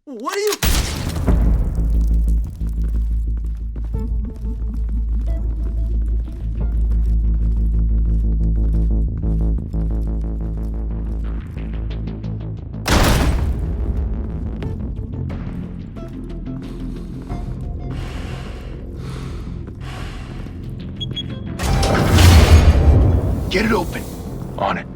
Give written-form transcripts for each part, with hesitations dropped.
What are you... Get it open. On it.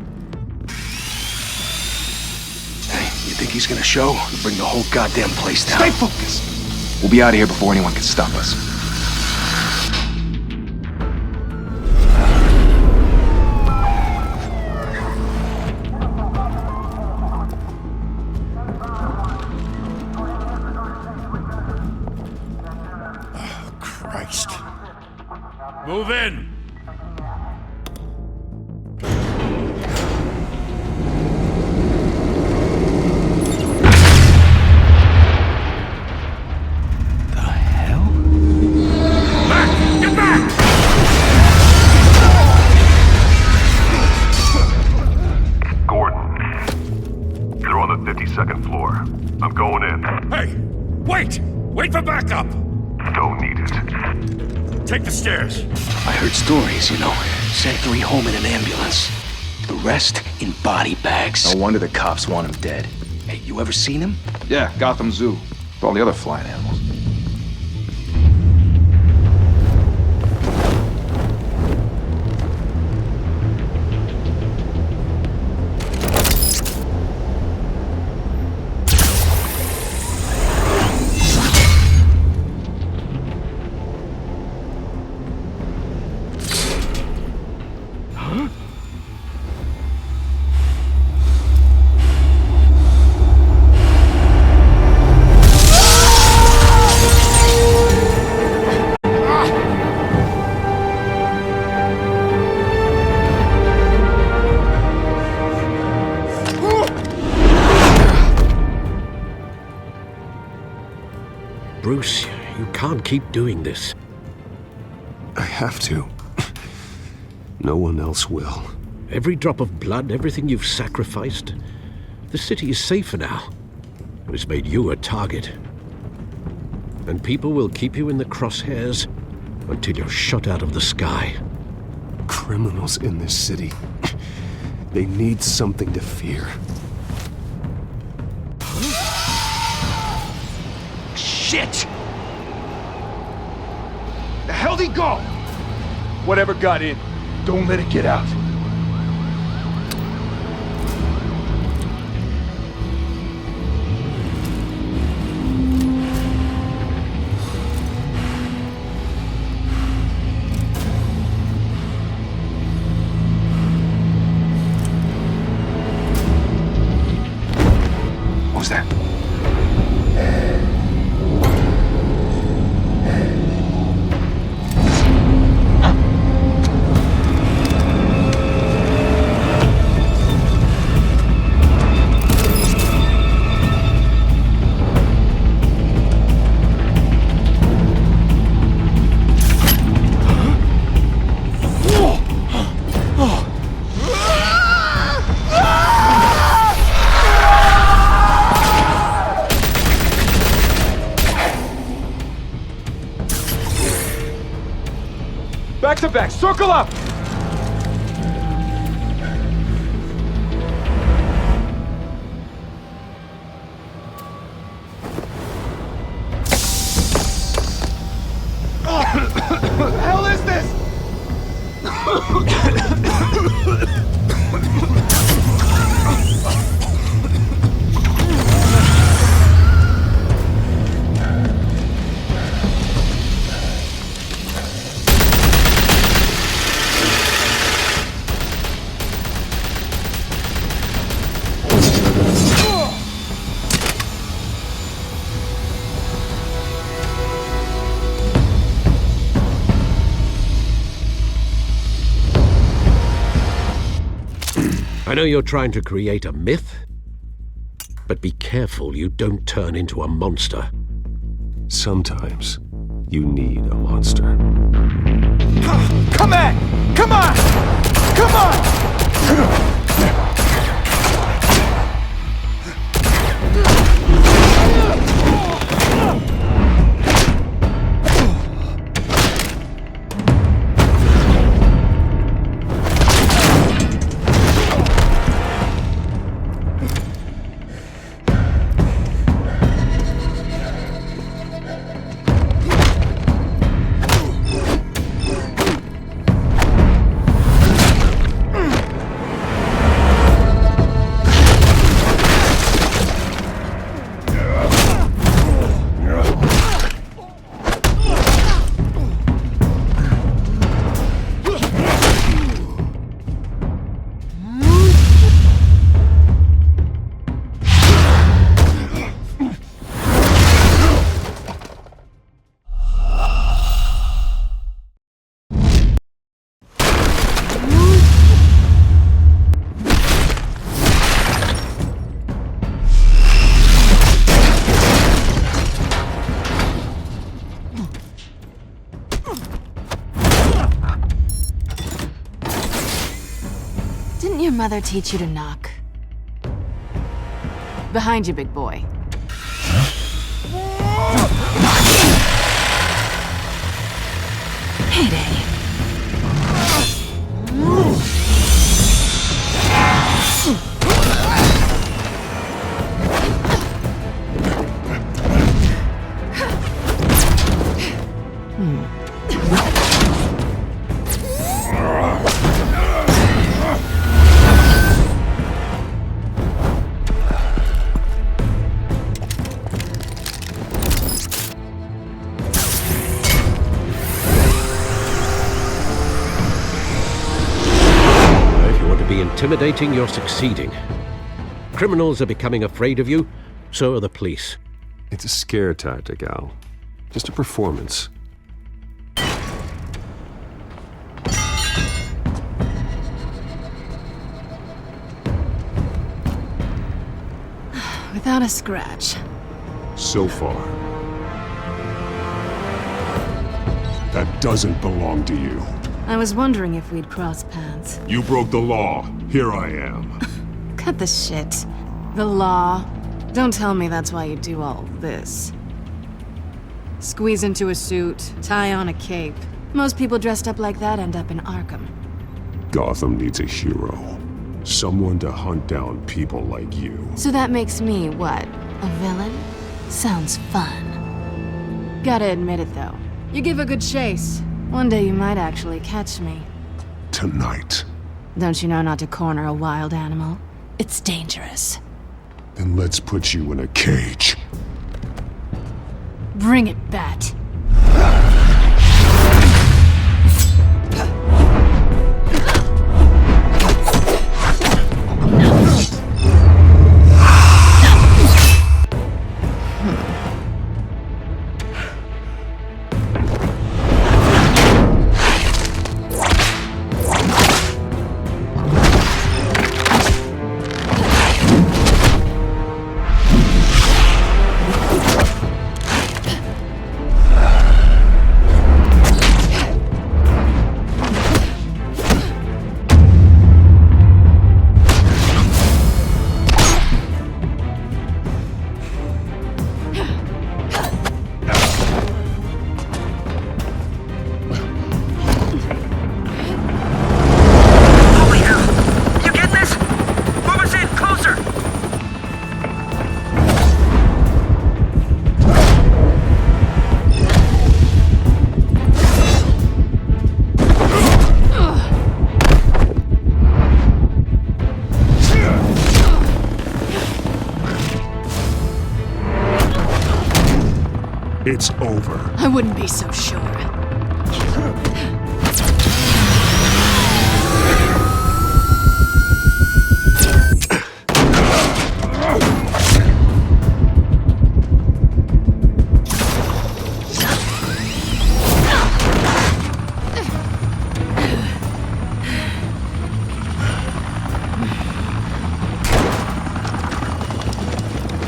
You think he's gonna show? We'll bring the whole goddamn place down. Stay focused! We'll be out of here before anyone can stop us. Oh, Christ. Move in! Second floor. I'm going in. Hey! Wait! Wait for backup! Don't need it. Take the stairs. I heard stories, you know. Sent 3 home in an ambulance. The rest in body bags. No wonder the cops want him dead. Hey, you ever seen him? Yeah, Gotham Zoo. With all the other flying animals. Bruce, you can't keep doing this. I have to. No one else will. Every drop of blood, everything you've sacrificed. The city is safer now. It's made you a target. And people will keep you in the crosshairs until you're shot out of the sky. Criminals in this city. They need something to fear. Shit! The hell'd he go? Whatever got in, don't let it get out. What was that? Back to back, circle up! What the hell is this? I know you're trying to create a myth, but be careful you don't turn into a monster. Sometimes you need a monster. Come on! Come on! Come on! Didn't your mother teach you to knock? Behind you, big boy. Heyday. Intimidating, you're succeeding. Criminals are becoming afraid of you, so are the police. It's a scare tactic, Al. Just a performance. Without a scratch. So far. That doesn't belong to you. I was wondering if we'd cross paths. You broke the law. Here I am. Cut the shit. The law. Don't tell me that's why you do all this. Squeeze into a suit, tie on a cape. Most people dressed up like that end up in Arkham. Gotham needs a hero. Someone to hunt down people like you. So that makes me, what, a villain? Sounds fun. Gotta admit it, though. You give a good chase. One day you might actually catch me. Tonight. Don't you know not to corner a wild animal? It's dangerous. Then let's put you in a cage. Bring it, Bat. it's over. I wouldn't be so sure.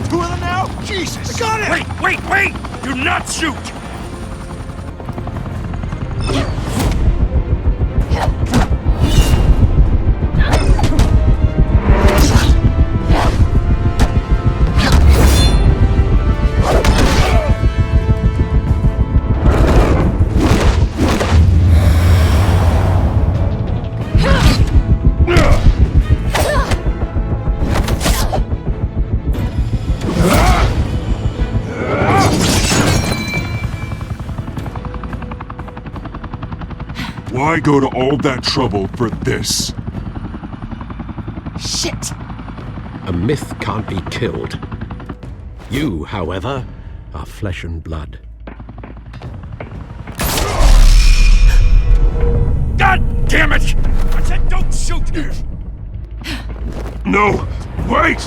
Two of them now? Jesus! Got it! Wait! Do not shoot! Why go to all that trouble for this? Shit! A myth can't be killed. You, however, are flesh and blood. God damn it! I said don't shoot! No! Wait!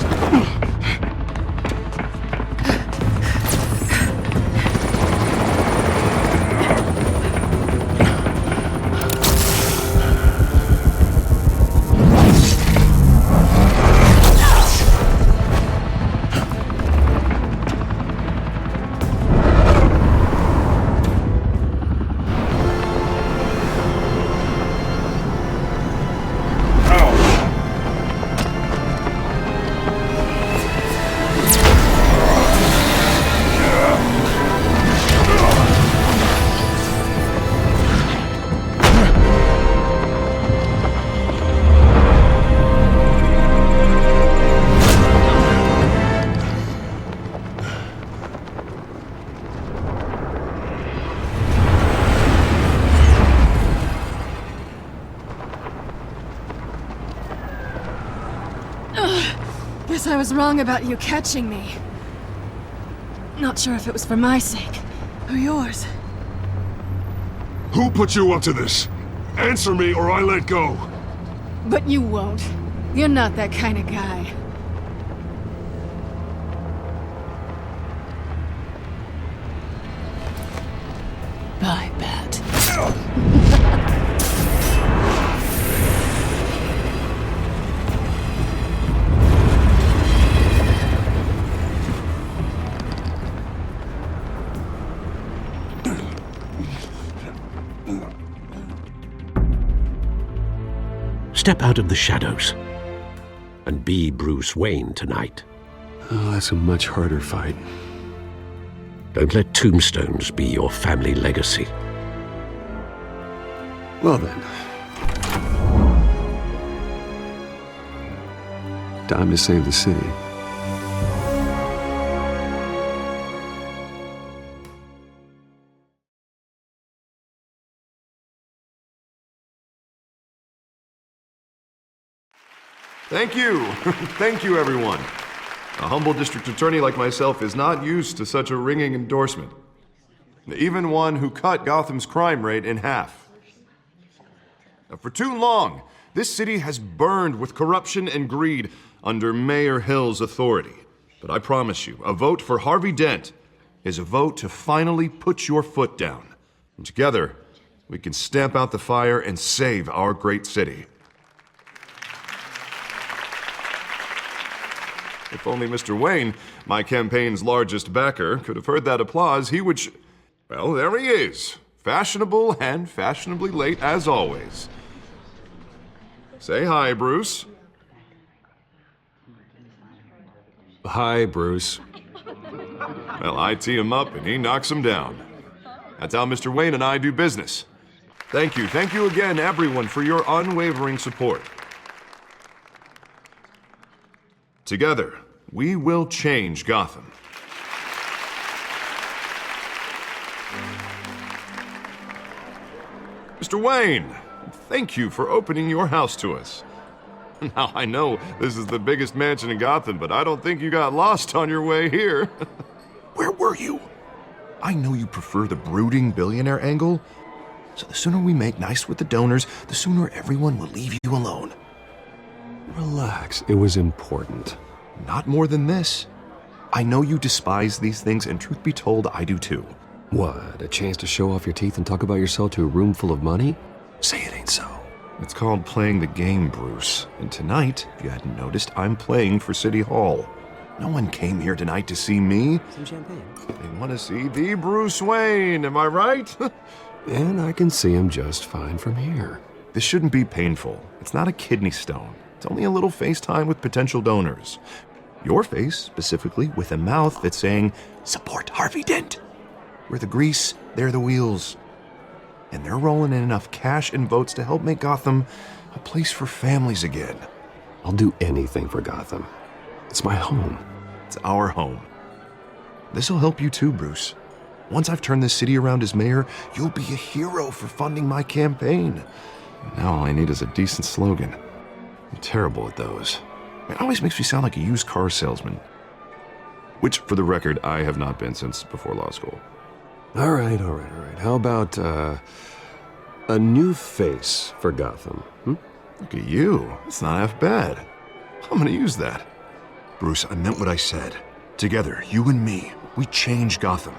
Guess I was wrong about you catching me. Not sure if it was for my sake, or yours. Who put you up to this? Answer me or I let go. But you won't. You're not that kind of guy. I bet. Step out of the shadows and be Bruce Wayne tonight. Oh, that's a much harder fight. Don't let tombstones be your family legacy. Well then. Time to save the city. Thank you. Thank you, everyone. A humble district attorney like myself is not used to such a ringing endorsement. Even one who cut Gotham's crime rate in half. For too long, this city has burned with corruption and greed under Mayor Hill's authority. But I promise you, a vote for Harvey Dent is a vote to finally put your foot down. And together, we can stamp out the fire and save our great city. If only Mr. Wayne, my campaign's largest backer, could have heard that applause, he would well, there he is. Fashionable and fashionably late as always. Say hi, Bruce. Hi, Bruce. Well, I tee him up and he knocks him down. That's how Mr. Wayne and I do business. Thank you again, everyone, for your unwavering support. Together, we will change Gotham. Mr. Wayne, thank you for opening your house to us. Now, I know this is the biggest mansion in Gotham, but I don't think you got lost on your way here. Where were you? I know you prefer the brooding billionaire angle, so the sooner we make nice with the donors, the sooner everyone will leave you alone. Relax, it was important. Not more than this. I know you despise these things, and truth be told, I do too. What, a chance to show off your teeth and talk about yourself to a room full of money? Say it ain't so. It's called playing the game, Bruce. And tonight, if you hadn't noticed, I'm playing for City Hall. No one came here tonight to see me. Some champagne. They want to see the Bruce Wayne, am I right? And I can see him just fine from here. This shouldn't be painful. It's not a kidney stone. It's only a little FaceTime with potential donors. Your face, specifically, with a mouth that's saying, support Harvey Dent. We're the grease, they're the wheels. And they're rolling in enough cash and votes to help make Gotham a place for families again. I'll do anything for Gotham. It's my home. It's our home. This'll help you too, Bruce. Once I've turned this city around as mayor, you'll be a hero for funding my campaign. Now all I need is a decent slogan. I'm terrible at those. It always makes me sound like a used car salesman. Which, for the record, I have not been since before law school. All right. How about, a new face for Gotham, Look at you. It's not half bad. I'm gonna use that. Bruce, I meant what I said. Together, you and me, we change Gotham.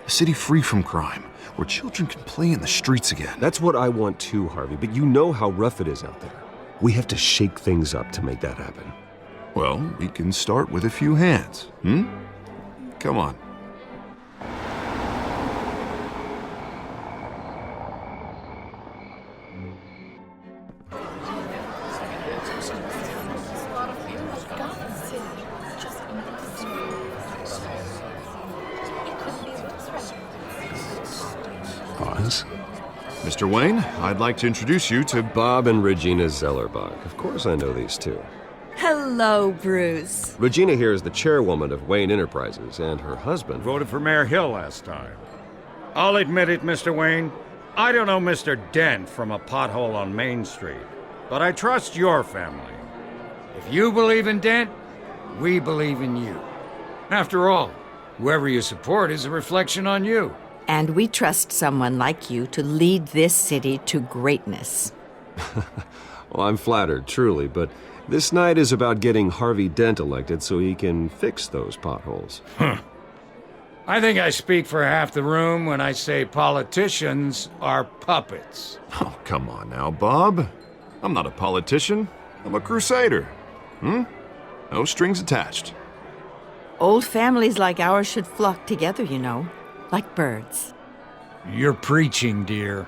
A city free from crime, where children can play in the streets again. That's what I want too, Harvey, but you know how rough it is out there. We have to shake things up to make that happen. Well, we can start with a few hands, Come on. Pause. Mr. Wayne, I'd like to introduce you to Bob and Regina Zellerbach. Of course I know these two. Hello, Bruce. Regina here is the chairwoman of Wayne Enterprises, and her husband... Voted for Mayor Hill last time. I'll admit it, Mr. Wayne. I don't know Mr. Dent from a pothole on Main Street, but I trust your family. If you believe in Dent, we believe in you. After all, whoever you support is a reflection on you. And we trust someone like you to lead this city to greatness. Well, I'm flattered, truly, but this night is about getting Harvey Dent elected so he can fix those potholes. I think I speak for half the room when I say politicians are puppets. Oh, come on now, Bob. I'm not a politician. I'm a crusader. No strings attached. Old families like ours should flock together, you know, like birds. You're preaching, dear.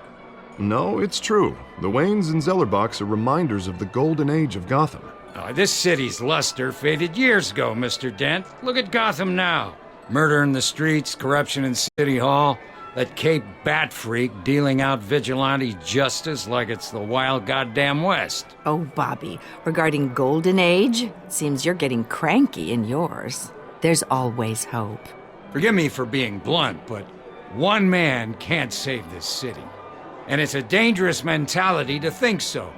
No, it's true. The Waynes and Zellerbachs are reminders of the golden age of Gotham. This city's luster faded years ago, Mr. Dent. Look at Gotham now. Murder in the streets, corruption in City Hall, that Cape Bat freak dealing out vigilante justice like it's the wild goddamn West. Oh, Bobby, regarding Golden Age, seems you're getting cranky in yours. There's always hope. Forgive me for being blunt, but one man can't save this city. And it's a dangerous mentality to think so.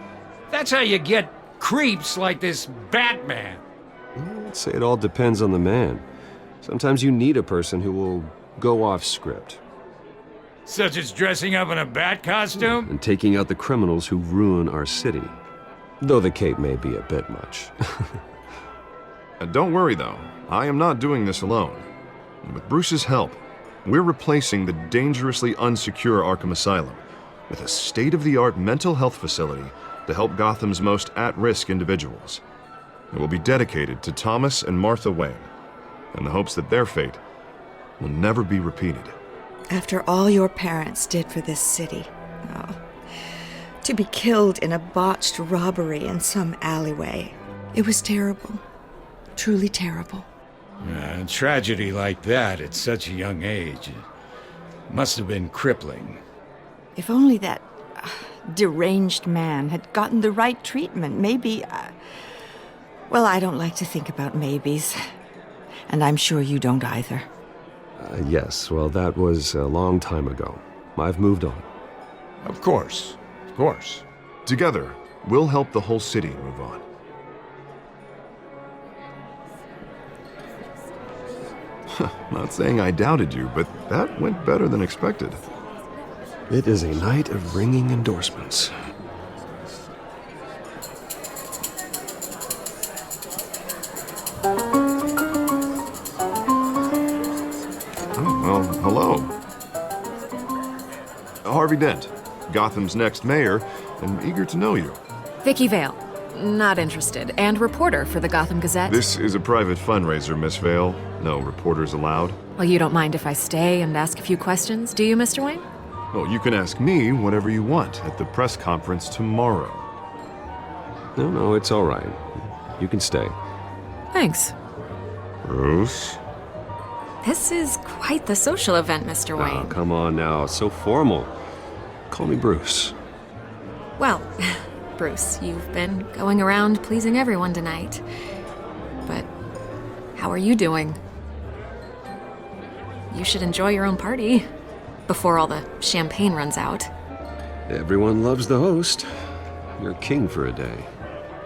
That's how you get creeps like this Batman. I'd say it all depends on the man. Sometimes you need a person who will go off script. Such as dressing up in a bat costume? And taking out the criminals who ruin our city. Though the cape may be a bit much. Don't worry, though. I am not doing this alone. With Bruce's help, we're replacing the dangerously unsecure Arkham Asylum with a state-of-the-art mental health facility to help Gotham's most at-risk individuals. It will be dedicated to Thomas and Martha Wayne, in the hopes that their fate will never be repeated. After all your parents did for this city, to be killed in a botched robbery in some alleyway, it was terrible. Truly terrible. A tragedy like that at such a young age must have been crippling. If only that deranged man had gotten the right treatment, maybe... well, I don't like to think about maybes. And I'm sure you don't either. Yes, well, that was a long time ago. I've moved on. Of course. Of course. Together, we'll help the whole city move on. Not saying I doubted you, but that went better than expected. It is a night of ringing endorsements. Oh, well, hello. Harvey Dent, Gotham's next mayor, and eager to know you. Vicky Vale. Not interested. And reporter for the Gotham Gazette. This is a private fundraiser, Miss Vale. No reporters allowed. Well, you don't mind if I stay and ask a few questions, do you, Mr. Wayne? Well, you can ask me whatever you want at the press conference tomorrow. No, it's all right. You can stay. Thanks. Bruce? This is quite the social event, Mr. Wayne. Oh, come on now. So formal. Call me Bruce. Well, Bruce, you've been going around pleasing everyone tonight. But how are you doing? You should enjoy your own party before all the champagne runs out. Everyone loves the host. You're king for a day.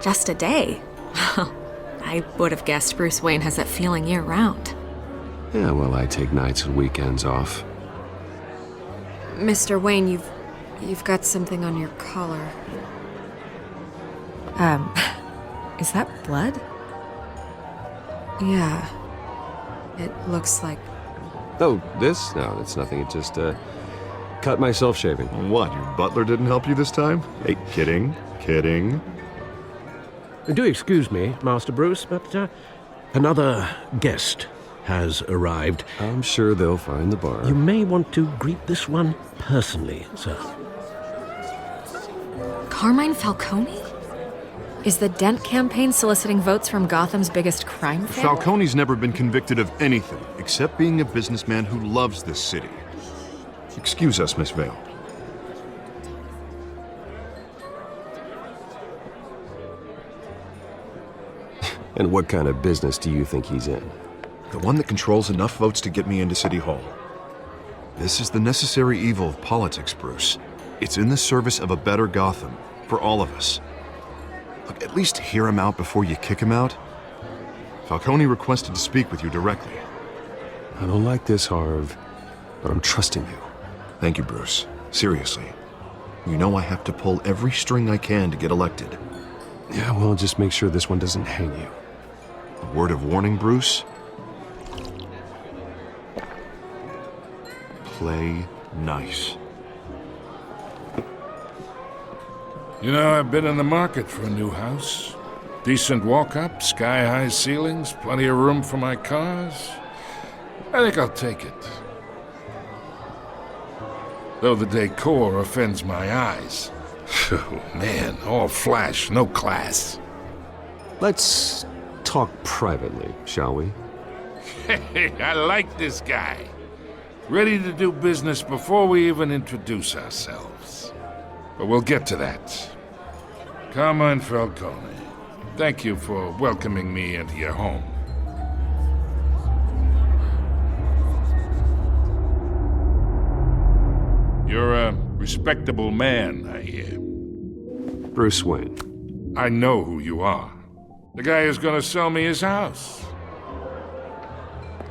Just a day? I would have guessed Bruce Wayne has that feeling year-round. Yeah, well, I take nights and weekends off. Mr. Wayne, you've got something on your collar. Is that blood? Yeah. It looks like... Oh, this? No, it's nothing. It just, cut myself shaving. What, your butler didn't help you this time? Hey, kidding. Do excuse me, Master Bruce, but another guest has arrived. I'm sure they'll find the bar. You may want to greet this one personally, sir. Carmine Falcone? Is the Dent campaign soliciting votes from Gotham's biggest crime family? Falcone's never been convicted of anything except being a businessman who loves this city. Excuse us, Miss Vale. And what kind of business do you think he's in? The one that controls enough votes to get me into City Hall. This is the necessary evil of politics, Bruce. It's in the service of a better Gotham, for all of us. Look, at least hear him out before you kick him out. Falcone requested to speak with you directly. I don't like this, Harv, but I'm trusting you. Thank you, Bruce. Seriously. You know I have to pull every string I can to get elected. Yeah, well, just make sure this one doesn't hang you. A word of warning, Bruce? Play nice. You know, I've been in the market for a new house. Decent walk-up, sky-high ceilings, plenty of room for my cars. I think I'll take it. Though the decor offends my eyes. Oh, man, all flash, no class. Let's talk privately, shall we? Hey, I like this guy. Ready to do business before we even introduce ourselves. But we'll get to that. Carmine Falcone, thank you for welcoming me into your home. You're a respectable man, I hear. Bruce Wayne. I know who you are. The guy who's gonna sell me his house.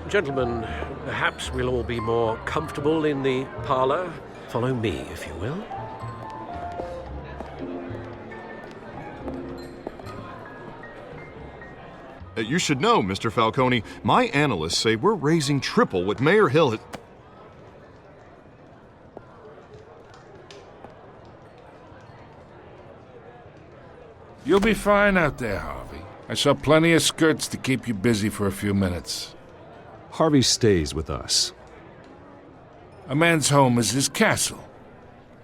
Gentlemen, perhaps we'll all be more comfortable in the parlor. Follow me, if you will. You should know, Mr. Falcone, my analysts say we're raising triple what Mayor Hill has... You'll be fine out there, Harvey. I saw plenty of skirts to keep you busy for a few minutes. Harvey stays with us. A man's home is his castle.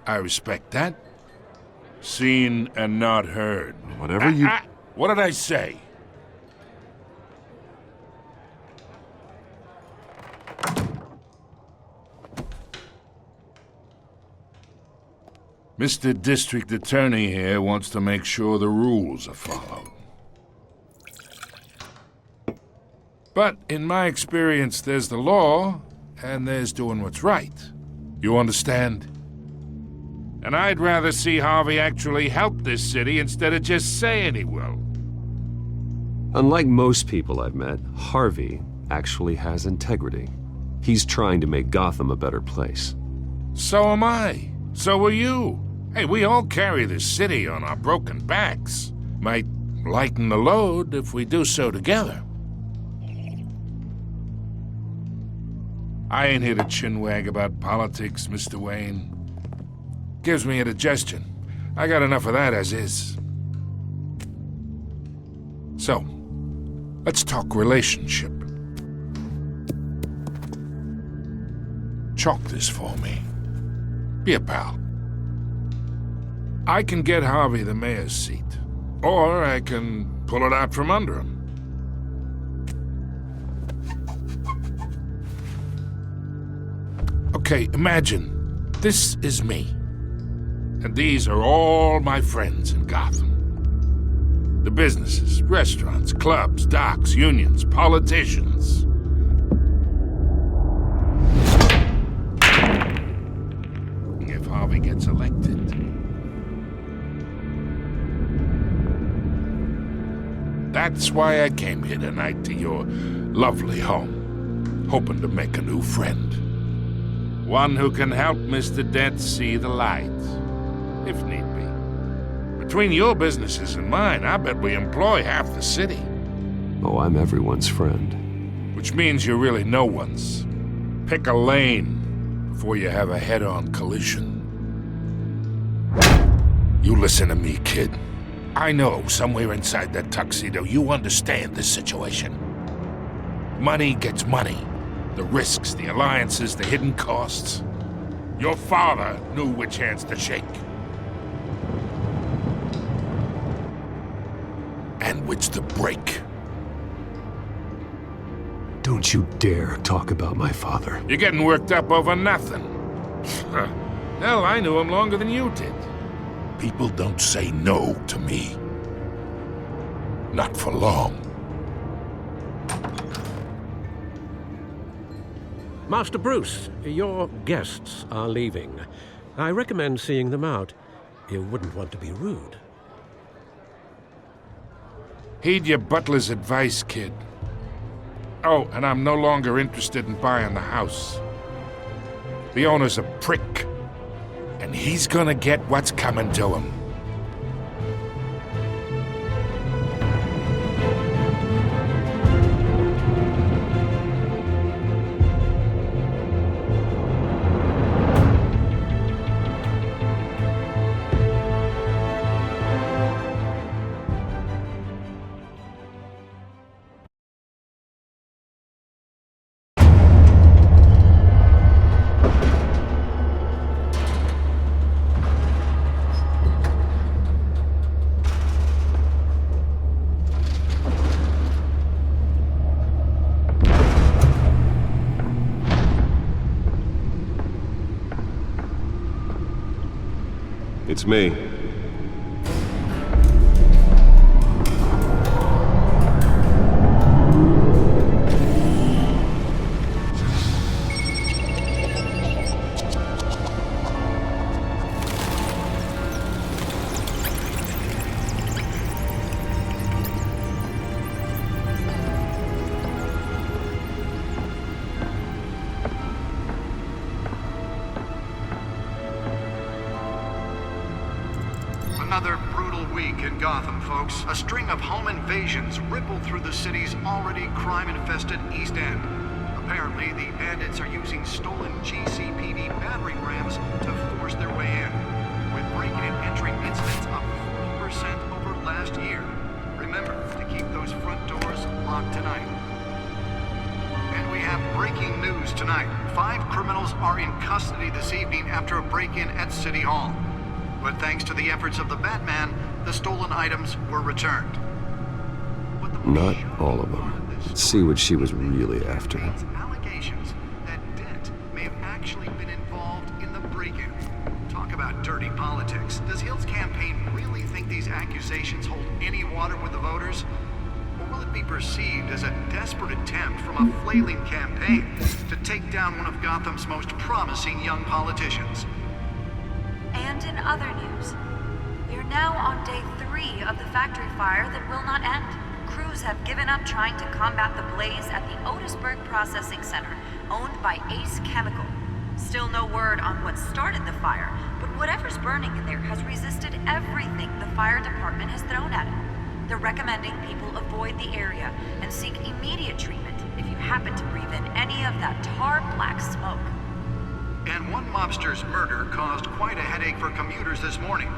I respect that. Seen and not heard. Whatever you... What did I say? Mr. District Attorney here wants to make sure the rules are followed. But in my experience, there's the law, and there's doing what's right. You understand? And I'd rather see Harvey actually help this city instead of just saying he will. Unlike most people I've met, Harvey actually has integrity. He's trying to make Gotham a better place. So am I. So are you. Hey, we all carry this city on our broken backs. Might lighten the load if we do so together. I ain't here to chinwag about politics, Mr. Wayne. Gives me indigestion. I got enough of that as is. So, let's talk relationship. Chalk this for me. Be a pal. I can get Harvey the mayor's seat, or I can pull it out from under him. Okay, imagine this is me, and these are all my friends in Gotham. The businesses, restaurants, clubs, docks, unions, politicians. If Harvey gets elected, that's why I came here tonight to your lovely home, hoping to make a new friend. One who can help Mr. Dent see the light, if need be. Between your businesses and mine, I bet we employ half the city. Oh, I'm everyone's friend. Which means you're really no one's. Pick a lane before you have a head-on collision. You listen to me, kid. I know somewhere inside that tuxedo you understand this situation. Money gets money. The risks, the alliances, the hidden costs. Your father knew which hands to shake. And which to break. Don't you dare talk about my father. You're getting worked up over nothing. Hell, I knew him longer than you did. People don't say no to me. Not for long. Master Bruce, your guests are leaving. I recommend seeing them out. You wouldn't want to be rude. Heed your butler's advice, kid. Oh, and I'm no longer interested in buying the house. The owner's a prick, and he's gonna get what's coming to him. It's me. Another brutal week in Gotham, folks. A string of home invasions rippled through the city's already crime-infested East End. Apparently, the bandits are using stolen GCPD battering rams to force their way in, with breaking and entering incidents up 40% over last year. Remember to keep those front doors locked tonight. And we have breaking news tonight. 5 criminals are in custody this evening after a break-in at City Hall. But thanks to the efforts of the Batman, the stolen items were returned. Not all of them. Let's see what she was really after. Allegations that Dent may have actually been involved in the break-in. Talk about dirty politics. Does Hill's campaign really think these accusations hold any water with the voters? Or will it be perceived as a desperate attempt from a flailing campaign to take down one of Gotham's most promising young politicians? And in other news, we are now on day 3 of the factory fire that will not end. crews have given up trying to combat the blaze at the Otisburg Processing Center, owned by Ace Chemical. Still no word on what started the fire, but whatever's burning in there has resisted everything the fire department has thrown at it. They're recommending people avoid the area and seek immediate treatment if you happen to breathe in any of that tar black smoke. And one mobster's murder caused quite a headache for commuters this morning.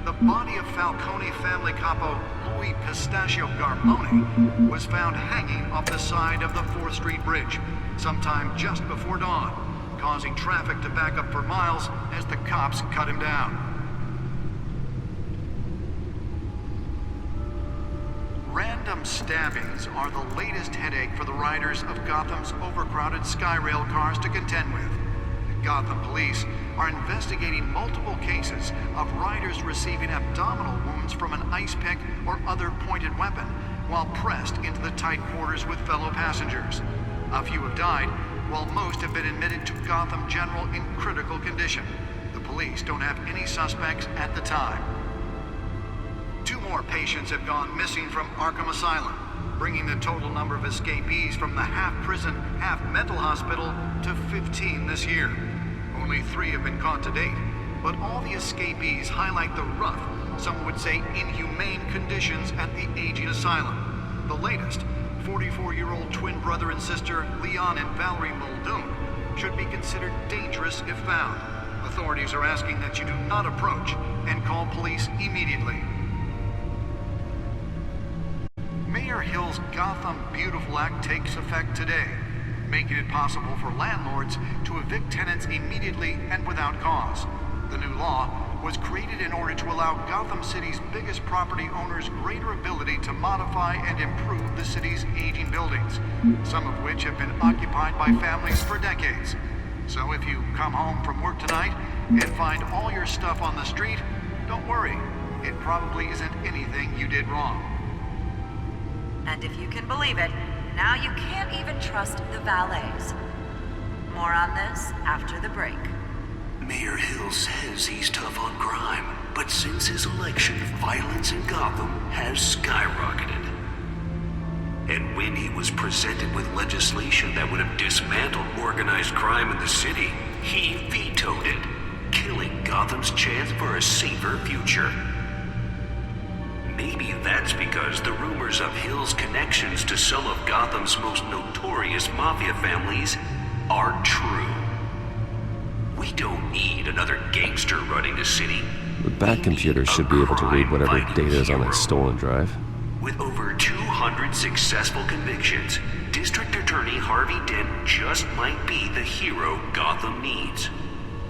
The body of Falcone family capo Louis Pistachio Garmone was found hanging off the side of the 4th Street Bridge sometime just before dawn, causing traffic to back up for miles as the cops cut him down. Random stabbings are the latest headache for the riders of Gotham's overcrowded Skyrail cars to contend with. Gotham police are investigating multiple cases of riders receiving abdominal wounds from an ice pick or other pointed weapon while pressed into the tight quarters with fellow passengers. A few have died, while most have been admitted to Gotham General in critical condition. The police don't have any suspects at the time. 2 more patients have gone missing from Arkham Asylum, bringing the total number of escapees from the half-prison, half-mental hospital to 15 this year. Only 3 have been caught to date, but all the escapees highlight the rough, some would say inhumane conditions at the aging asylum. The latest, 44-year-old twin brother and sister Leon and Valerie Muldoon, should be considered dangerous if found. Authorities are asking that you do not approach and call police immediately. Mayor Hill's Gotham Beautiful Act takes effect today, making it possible for landlords to evict tenants immediately and without cause. The new law was created in order to allow Gotham City's biggest property owners greater ability to modify and improve the city's aging buildings, some of which have been occupied by families for decades. So if you come home from work tonight and find all your stuff on the street, don't worry. It probably isn't anything you did wrong. And if you can believe it, now you can't even trust the valets. More on this after the break. Mayor Hill says he's tough on crime, but since his election, violence in Gotham has skyrocketed. And when he was presented with legislation that would have dismantled organized crime in the city, he vetoed it, killing Gotham's chance for a safer future. Maybe that's because the rumors of Hill's connections to some of Gotham's most notorious mafia families are true. We don't need another gangster running the city. The Bat computer should be able to read whatever data is on that stolen drive. With over 200 successful convictions, District Attorney Harvey Dent just might be the hero Gotham needs.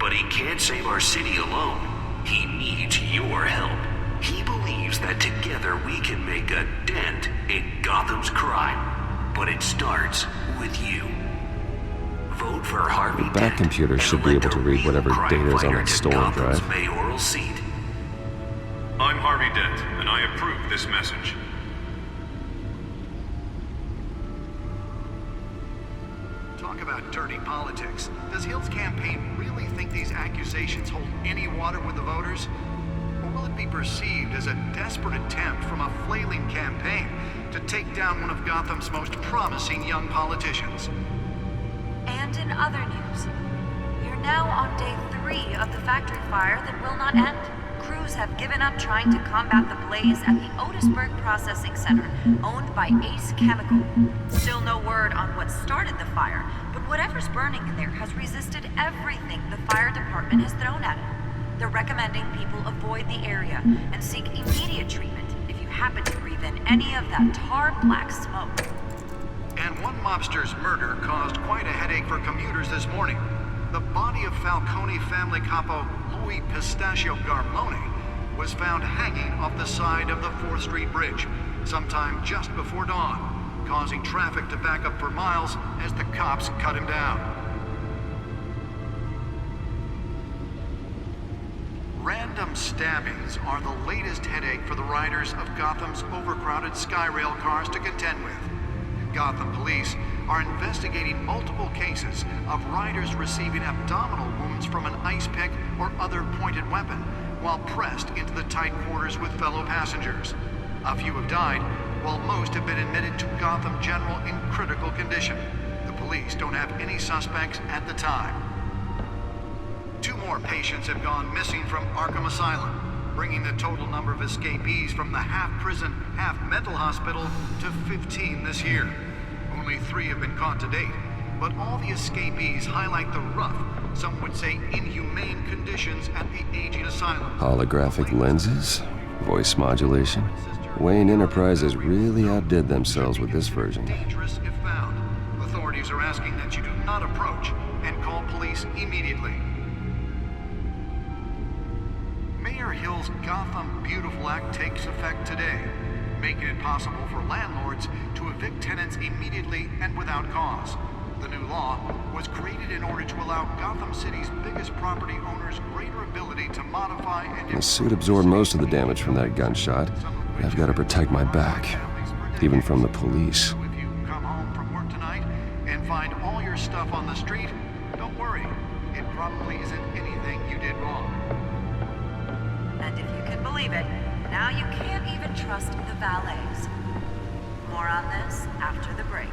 But he can't save our city alone. He needs your help. He believes that together we can make a dent in Gotham's crime. But it starts with you. Vote for Harvey The Bat computer should be able to read whatever data is on that stolen drive. Mayoral seat. I'm Harvey Dent, and I approve this message. Talk about dirty politics. Does Hill's campaign really think these accusations hold any water with the voters? Or will it be perceived as a desperate attempt from a flailing campaign to take down one of Gotham's most promising young politicians? And in other news, we're now on day 3 of the factory fire that will not end. Crews have given up trying to combat the blaze at the Otisburg Processing Center, owned by Ace Chemical. Still no word on what started the fire, but whatever's burning in there has resisted everything the fire department has thrown at it. They're recommending people avoid the area and seek immediate treatment if you happen to breathe in any of that tar black smoke. And one mobster's murder caused quite a headache for commuters this morning. The body of Falcone family capo Louis Pistachio Garmone was found hanging off the side of the 4th Street Bridge sometime just before dawn, causing traffic to back up for miles as the cops cut him down. Random stabbings are the latest headache for the riders of Gotham's overcrowded Skyrail cars to contend with. Gotham police are investigating multiple cases of riders receiving abdominal wounds from an ice pick or other pointed weapon while pressed into the tight quarters with fellow passengers. A few have died, while most have been admitted to Gotham General in critical condition. The police don't have any suspects at the time. 2 more patients have gone missing from Arkham Asylum, bringing the total number of escapees from the half-prison, half-mental hospital to 15 this year. Only 3 have been caught to date, but all the escapees highlight the rough, some would say inhumane conditions at the aging asylum. Holographic lenses? Voice modulation? Wayne Enterprises really outdid themselves with this version. Dangerous if found. Authorities are asking that you do not approach and call police immediately. Mayor Hill's Gotham Beautiful Act takes effect today, making it possible for landlords to evict tenants immediately and without cause. The new law was created in order to allow Gotham City's biggest property owners greater ability to modify and... The suit absorbed most of the damage from that gunshot. I've got to protect my back, even from the police. If you come home from work tonight and find all your stuff on the street, don't worry. It probably isn't anything you did wrong. And if you can believe it, now you can't even trust the valets. More on this after the break.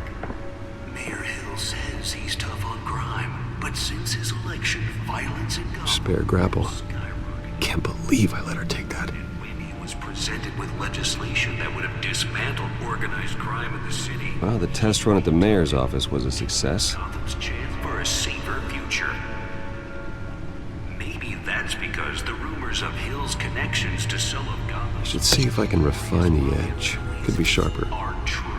Mayor Hill says he's tough on crime, but since his election, violence in Gotham... Spare grapple. Can't believe I let her take that. And when he was presented with legislation that would have dismantled organized crime in the city... Well, the test run at the mayor's office was a success. Gotham's chance for a safer future. Maybe that's because the rumors of Hill's connections to some of Gotham... I should see if I can refine the edge. Could be sharper. ...are true.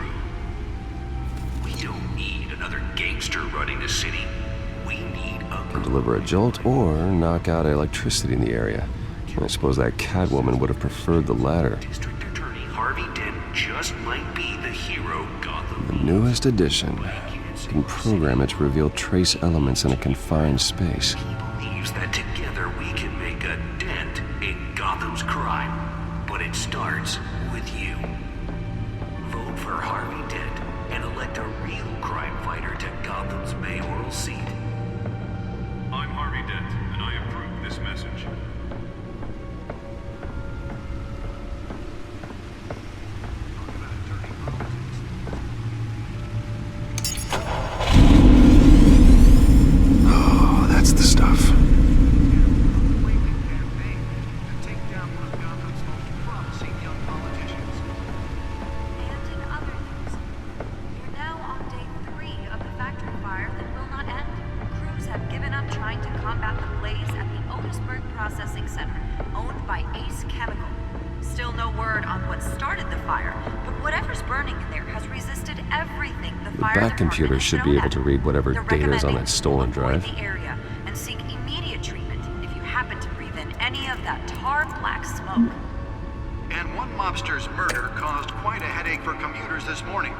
We don't need another gangster running the city. We need a... Can deliver a jolt or knock out electricity in the area. I suppose that Catwoman would have preferred the latter. District Attorney Harvey Dent just might be the hero Gotham The newest addition. Can program it to reveal trace elements in a confined space. He believes that together we can make a dent in Gotham's crime. But it starts with you. Vote for Harvey Dent and elect a real crime fighter to Gotham's mayoral seat. I'm Harvey Dent, and I approve this message. Oh, that's the stuff. That computer should be able to read whatever data is on that stolen drive. The area and seek immediate treatment if you happen to breathe in any of that tar black smoke. And one mobster's murder caused quite a headache for commuters this morning.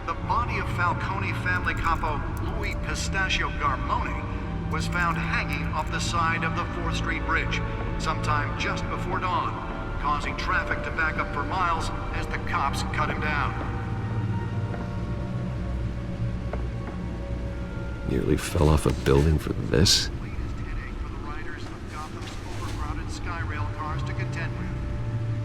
The body of Falcone family capo Louis Pistachio Garmone was found hanging off the side of the 4th Street Bridge sometime just before dawn, causing traffic to back up for miles as the cops cut him down. Nearly fell off a building for this. Latest headache for the riders of Gotham's overcrowded Skyrail cars to contend with.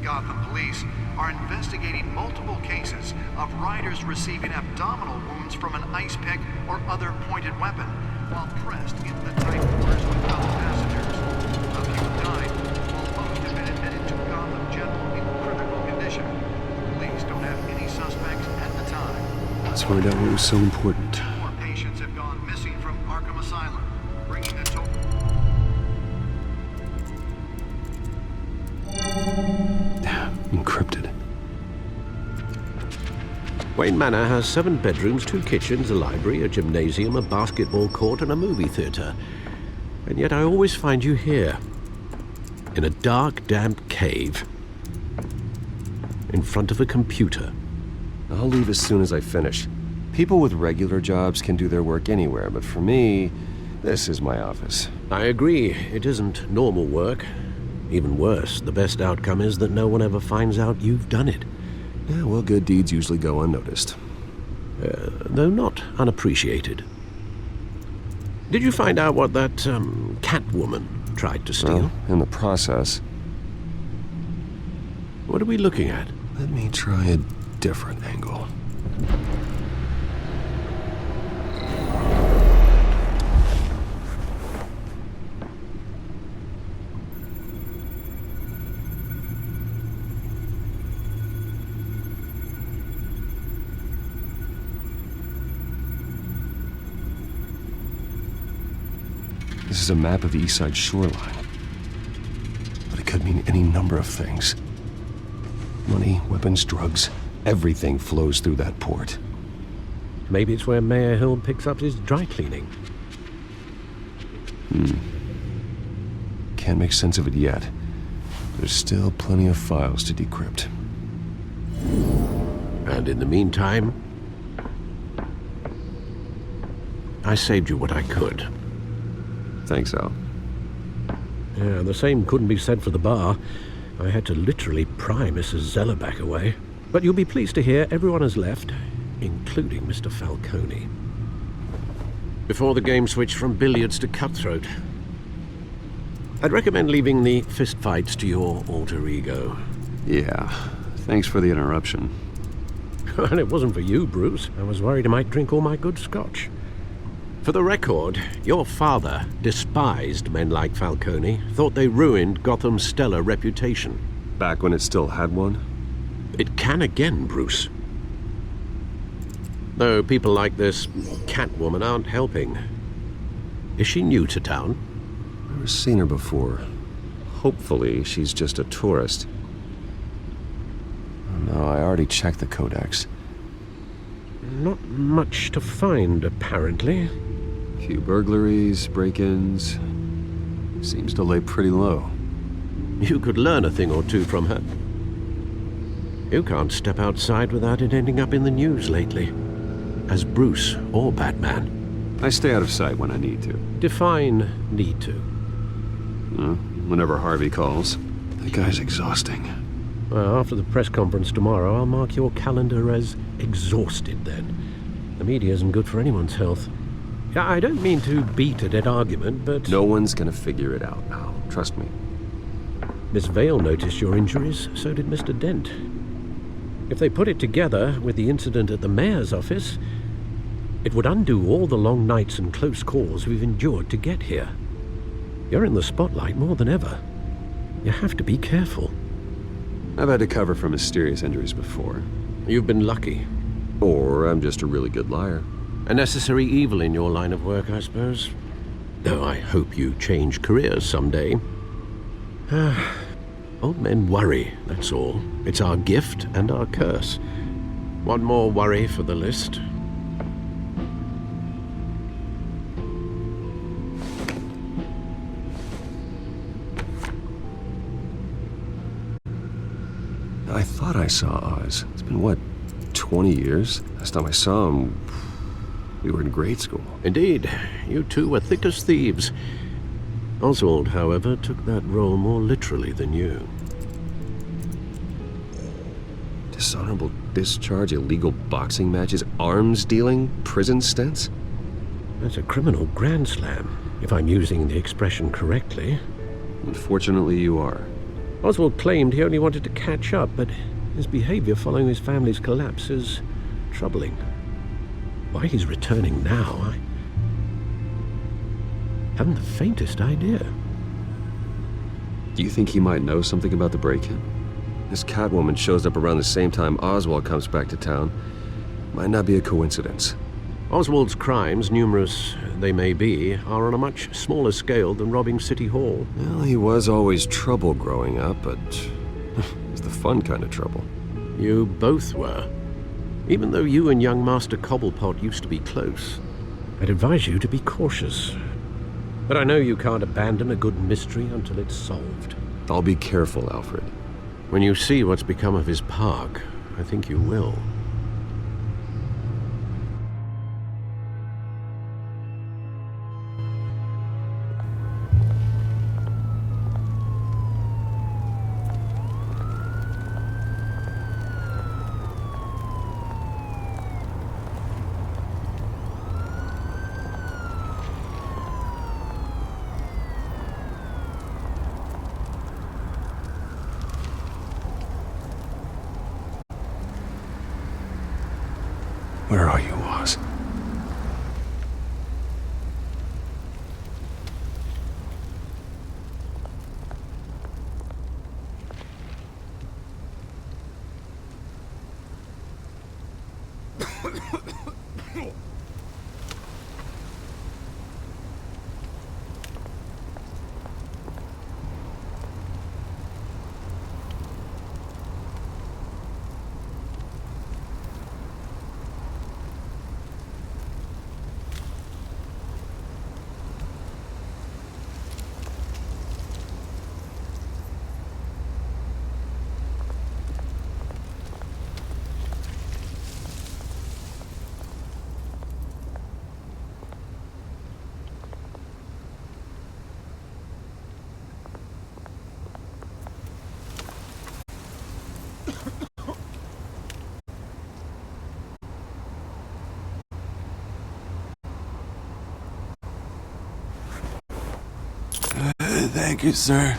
Gotham police are investigating multiple cases of riders receiving abdominal wounds from an ice pick or other pointed weapon while pressed into the tight quarters with fellow passengers. A few died, while most have been admitted to Gotham General in critical condition. The police don't have any suspects at the time. Let's find out what was so important. More patients have gone missing from Arkham Asylum, bringing the total... Encrypted. Wayne Manor has 7 bedrooms, 2 kitchens, a library, a gymnasium, a basketball court, and a movie theater. And yet I always find you here, in a dark, damp cave, in front of a computer. I'll leave as soon as I finish. People with regular jobs can do their work anywhere, but for me, this is my office. I agree. It isn't normal work. Even worse, the best outcome is that no one ever finds out you've done it. Yeah, well, good deeds usually go unnoticed. Though not unappreciated. Did you find out what that, Catwoman tried to steal? Well, in the process. What are we looking at? Let me try a different angle. This is a map of the east side shoreline. But it could mean any number of things. Money, weapons, drugs, everything flows through that port. Maybe it's where Mayor Hill picks up his dry cleaning. Can't make sense of it yet. There's still plenty of files to decrypt. And in the meantime, I saved you what I could. Thanks, Al. Yeah, the same couldn't be said for the bar. I had to literally pry Mrs. Zellerback away. But you'll be pleased to hear everyone has left, including Mr. Falcone. Before the game switched from billiards to cutthroat. I'd recommend leaving the fistfights to your alter ego. Yeah, thanks for the interruption. And it wasn't for you, Bruce. I was worried I might drink all my good scotch. For the record, your father despised men like Falcone, thought they ruined Gotham's stellar reputation. Back when it still had one? It can again, Bruce. Though people like this Catwoman aren't helping. Is she new to town? Never seen her before. Hopefully, she's just a tourist. No, I already checked the codex. Not much to find, apparently. Few burglaries, break-ins. Seems to lay pretty low. You could learn a thing or two from her. You can't step outside without it ending up in the news lately. As Bruce or Batman. I stay out of sight when I need to. Define need to. Whenever Harvey calls. That guy's exhausting. Well, after the press conference tomorrow, I'll mark your calendar as exhausted then. The media isn't good for anyone's health. I don't mean to beat a dead argument, but... No one's gonna figure it out now. Trust me. Miss Vale noticed your injuries, so did Mr. Dent. If they put it together with the incident at the mayor's office, it would undo all the long nights and close calls we've endured to get here. You're in the spotlight more than ever. You have to be careful. I've had to cover for mysterious injuries before. You've been lucky. Or I'm just a really good liar. A necessary evil in your line of work, I suppose. Though I hope you change careers someday. Old men worry, that's all. It's our gift and our curse. One more worry for the list. I thought I saw Oz. It's been, what, 20 years? Last time I saw him, we were in grade school. Indeed. You two were thick as thieves. Oswald, however, took that role more literally than you. Dishonorable discharge, illegal boxing matches, arms dealing, prison stints? That's a criminal grand slam, if I'm using the expression correctly. Unfortunately, you are. Oswald claimed he only wanted to catch up, but his behavior following his family's collapse is troubling. Why he's returning now, I haven't the faintest idea. Do you think he might know something about the break-in? This Catwoman shows up around the same time Oswald comes back to town. Might not be a coincidence. Oswald's crimes, numerous they may be, are on a much smaller scale than robbing City Hall. Well, he was always trouble growing up, but it's the fun kind of trouble. You both were. Even though you and young Master Cobblepot used to be close. I'd advise you to be cautious. But I know you can't abandon a good mystery until it's solved. I'll be careful, Alfred. When you see what's become of his park, I think you will. Where are you, Oz? Thank you, sir.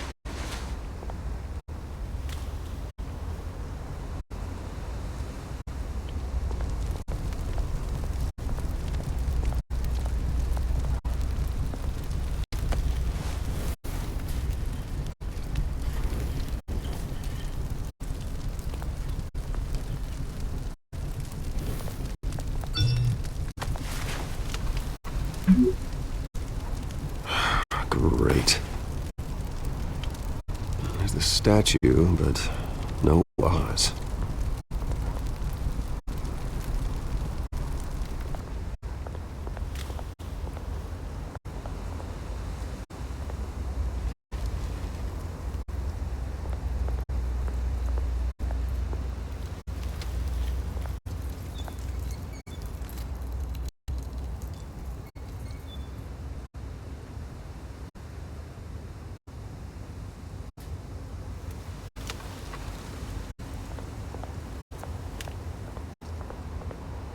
Great. There's the statue, but no Oz.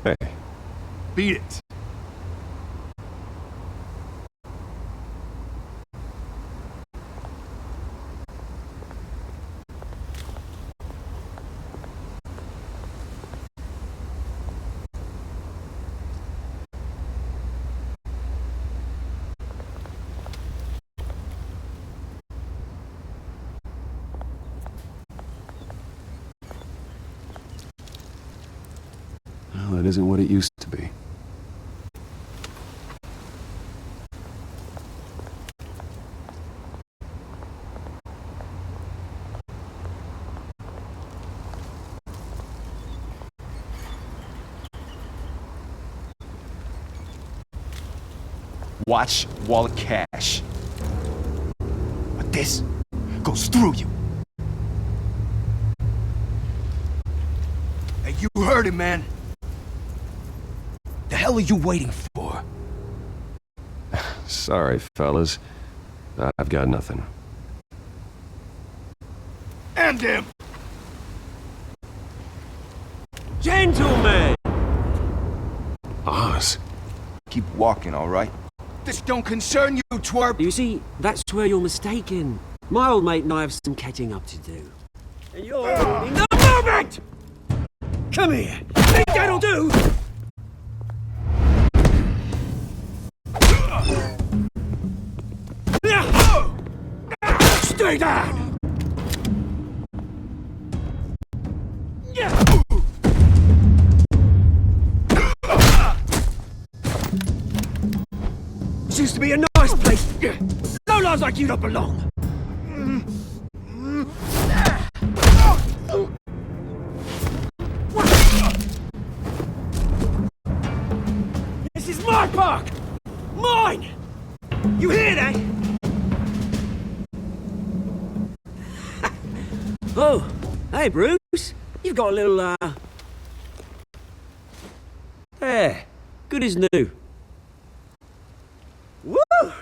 Hey. Beat it. Well, it isn't what it used to be. Watch wallet cash. But this goes through you. Hey, you heard it, man. The hell are you waiting for? Sorry, fellas. I've got nothing. End him! Gentlemen! Oz. Keep walking, all right? This don't concern you, twerp! You see, that's where you're mistaken. My old mate and I have some catching up to do. And you're in the moment! Come here! Think that'll do? Stay down! This used to be a nice place. No lives like you don't belong. This is my park! Mine! You hear that? Oh, hey Bruce. You've got a little, There. Good as new. Woo!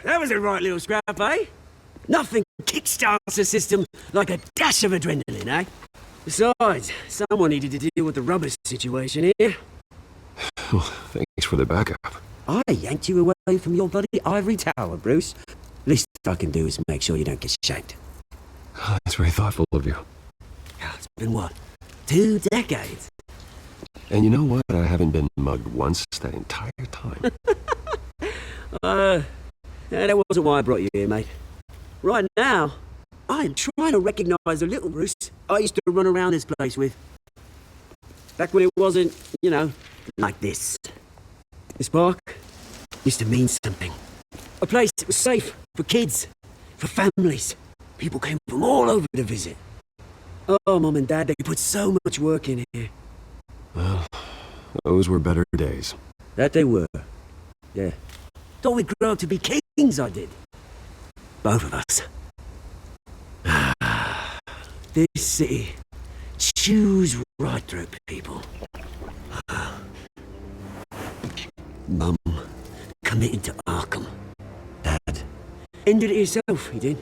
That was a right little scrap, eh? Nothing kickstarts a system like a dash of adrenaline, eh? Besides, someone needed to deal with the rubber situation here. Well, thanks for the backup. I yanked you away from your bloody ivory tower, Bruce. Least I can do is make sure you don't get shanked. That's very thoughtful of you. It's been what? 2 decades? And you know what? I haven't been mugged once that entire time. That wasn't why I brought you here, mate. Right now, I am trying to recognize the little Bruce I used to run around this place with. Back when it wasn't, you know, like this. This park used to mean something. A place that was safe for kids, for families. People came from all over to visit. Oh, Mum and Dad, they put so much work in here. Well, those were better days. That they were. Yeah. Thought we'd grow up to be kings, I did. Both of us. This city chews right through people. Mum committed to Arkham. Dad ended it himself, he did.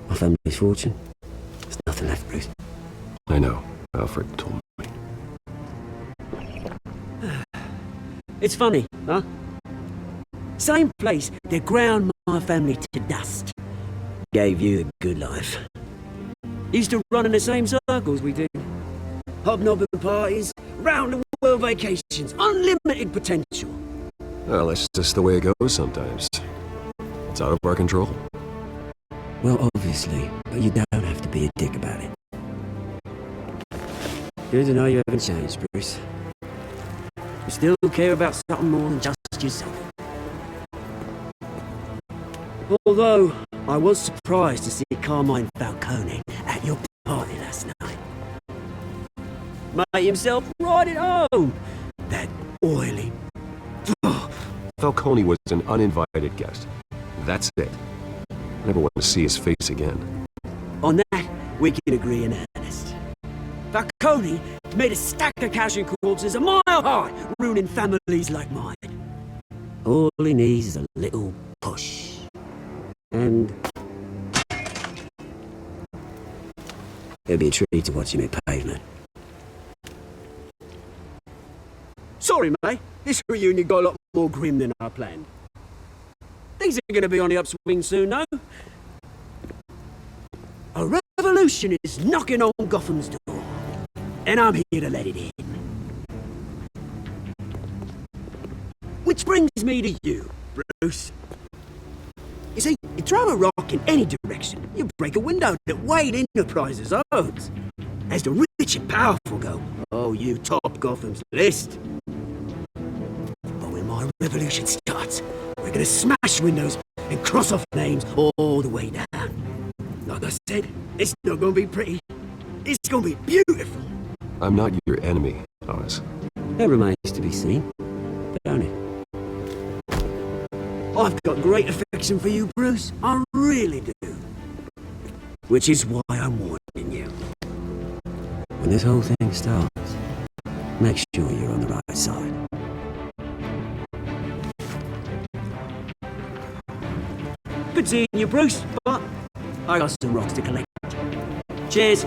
My family's fortune. There's nothing left, Bruce. I know. Alfred told me. It's funny, huh? Same place that ground my family to dust. Gave you a good life. Used to run in the same circles we did. Hobnobbing parties, round-the-world vacations, unlimited potential. Well, that's just the way it goes sometimes. It's out of our control. Well, obviously, but you don't have to be a dick about it. Good to know you haven't changed, Bruce. You still care about something more than just yourself. Although, I was surprised to see Carmine Falcone at your party last night. Made himself right at home. That oily... Falcone was an uninvited guest. That's it. I never want to see his face again. On that, we can agree in earnest. Falcone made a stack of casual corpses a mile high, ruining families like mine. All he needs is a little push. And... it'll be a treat to watch him hit pavement. Sorry, mate. This reunion got a lot more grim than I planned. Things are going to be on the upswing soon, though. A revolution is knocking on Gotham's door. And I'm here to let it in. Which brings me to you, Bruce. You see, you throw a rock in any direction, you break a window that Wayne Enterprises owns. As the rich and powerful go, oh, you top Gotham's list. But when my revolution starts, we're gonna smash windows and cross off names all the way down. Like I said, it's not gonna be pretty. It's gonna be beautiful. I'm not your enemy, Oz. That remains to be seen, don't it? I've got great affection for you, Bruce. I really do. Which is why I'm warning you. When this whole thing starts, make sure you're on the right side. Good seeing you, Bruce, but I got some rocks to collect. Cheers.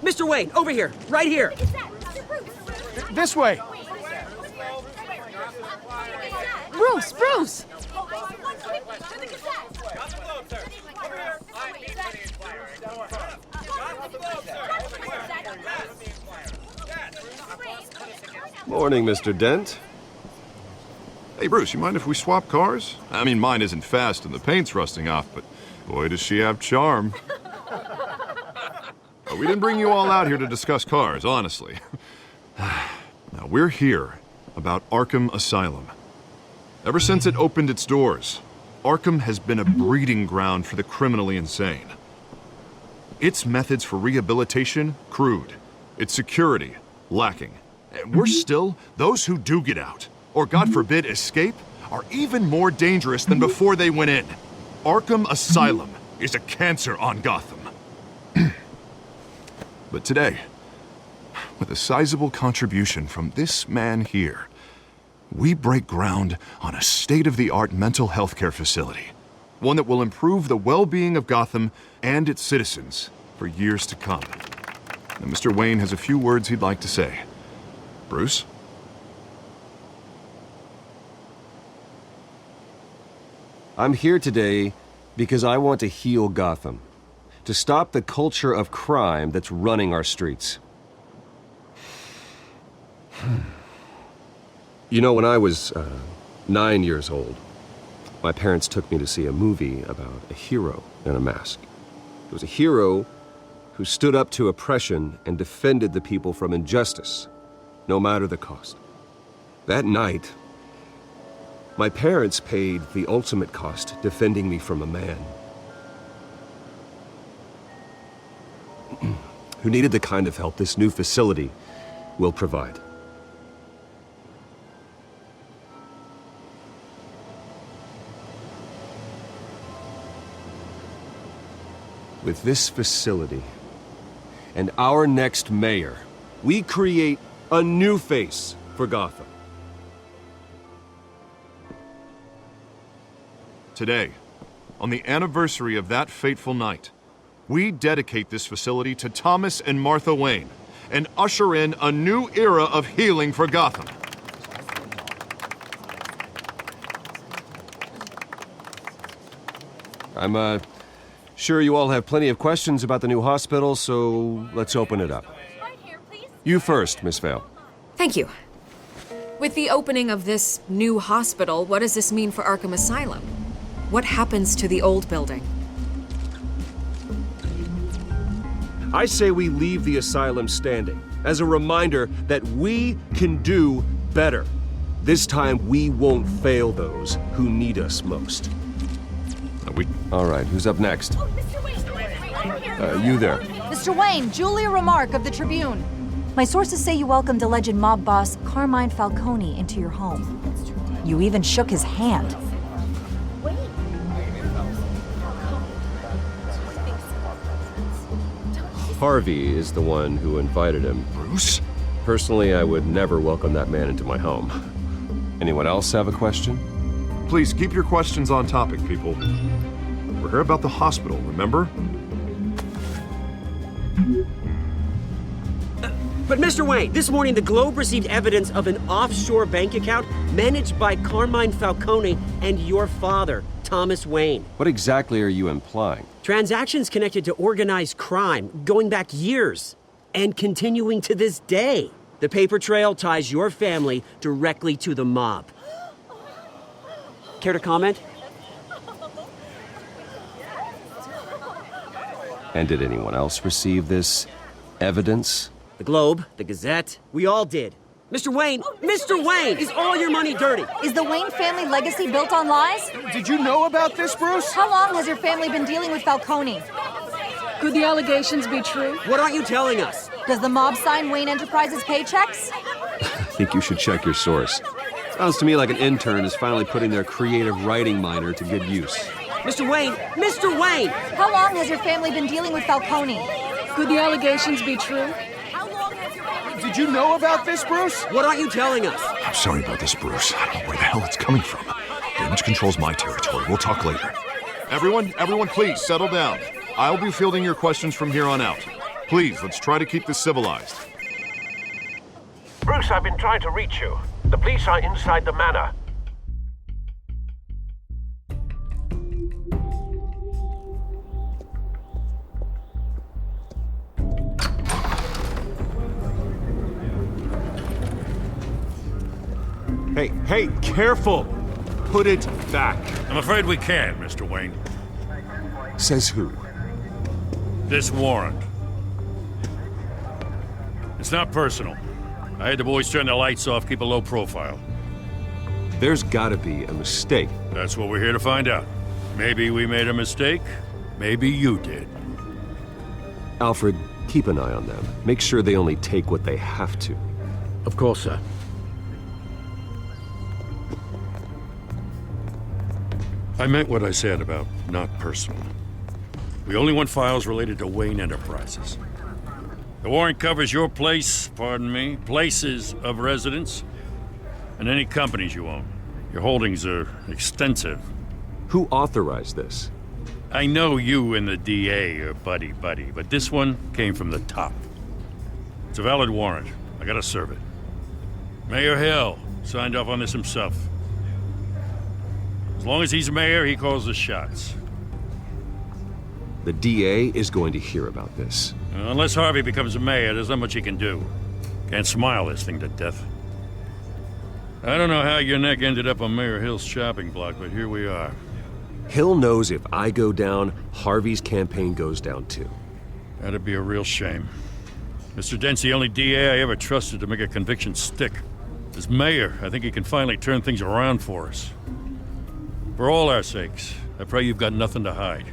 Mr. Wayne, over here, right here. This way. Bruce, Bruce! Morning, Mr. Dent. Hey, Bruce, you mind if we swap cars? I mean, mine isn't fast and the paint's rusting off, but boy, does she have charm. We didn't bring you all out here to discuss cars, honestly. Now, we're here about Arkham Asylum. Ever since it opened its doors, Arkham has been a breeding ground for the criminally insane. Its methods for rehabilitation, crude. Its security, lacking. And worse still, those who do get out, or God forbid escape, are even more dangerous than before they went in. Arkham Asylum is a cancer on Gotham. But today, with a sizable contribution from this man here, we break ground on a state-of-the-art mental health care facility. One that will improve the well-being of Gotham and its citizens for years to come. Now, Mr. Wayne has a few words he'd like to say. Bruce? I'm here today because I want to heal Gotham. To stop the culture of crime that's running our streets. You know, when I was 9 years old, my parents took me to see a movie about a hero in a mask. It was a hero who stood up to oppression and defended the people from injustice, no matter the cost. That night, my parents paid the ultimate cost defending me from a man who needed the kind of help this new facility will provide. With this facility and our next mayor, we create a new face for Gotham. Today, on the anniversary of that fateful night, we dedicate this facility to Thomas and Martha Wayne and usher in a new era of healing for Gotham. I'm sure you all have plenty of questions about the new hospital, so let's open it up. You first, Miss Vale. Thank you. With the opening of this new hospital, what does this mean for Arkham Asylum? What happens to the old building? I say we leave the asylum standing as a reminder that we can do better. This time we won't fail those who need us most. All right, who's up next? You there. Mr. Wayne, Julia Remark of the Tribune. My sources say you welcomed alleged mob boss Carmine Falcone into your home. You even shook his hand. Harvey is the one who invited him. Bruce? Personally, I would never welcome that man into my home. Anyone else have a question? Please keep your questions on topic, people. We're here about the hospital, remember? But Mr. Wayne, this morning the Globe received evidence of an offshore bank account managed by Carmine Falcone and your father, Thomas Wayne. What exactly are you implying? Transactions connected to organized crime going back years and continuing to this day. The paper trail ties your family directly to the mob. Care to comment? And did anyone else receive this evidence? The Globe, the Gazette, we all did. Mr. Wayne, Mr. Wayne, is all your money dirty? Is the Wayne family legacy built on lies? Did you know about this, Bruce? How long has your family been dealing with Falcone? Could the allegations be true? What aren't you telling us? Does the mob sign Wayne Enterprises paychecks? I think you should check your source. Sounds to me like an intern is finally putting their creative writing minor to good use. Mr. Wayne! Mr. Wayne! How long has your family been dealing with Falcone? Could the allegations be true? Did you know about this, Bruce? What aren't you telling us? I'm sorry about this, Bruce. I don't know where the hell it's coming from. Damage control's my territory. We'll talk later. Everyone, please settle down. I'll be fielding your questions from here on out. Please, let's try to keep this civilized. Bruce, I've been trying to reach you. The police are inside the manor. Hey, careful! Put it back. I'm afraid we can't, Mr. Wayne. Says who? This warrant. It's not personal. I had the boys turn the lights off, keep a low profile. There's gotta be a mistake. That's what we're here to find out. Maybe we made a mistake. Maybe you did. Alfred, keep an eye on them. Make sure they only take what they have to. Of course, sir. I meant what I said about not personal. We only want files related to Wayne Enterprises. The warrant covers your place, pardon me, places of residence, and any companies you own. Your holdings are extensive. Who authorized this? I know you and the DA are buddy-buddy, but this one came from the top. It's a valid warrant. I gotta serve it. Mayor Hill signed off on this himself. As long as he's mayor, he calls the shots. The DA is going to hear about this. Unless Harvey becomes a mayor, there's not much he can do. Can't smile this thing to death. I don't know how your neck ended up on Mayor Hill's shopping block, but here we are. Hill knows if I go down, Harvey's campaign goes down too. That'd be a real shame. Mr. Dent's the only DA I ever trusted to make a conviction stick. As mayor, I think he can finally turn things around for us. For all our sakes, I pray you've got nothing to hide.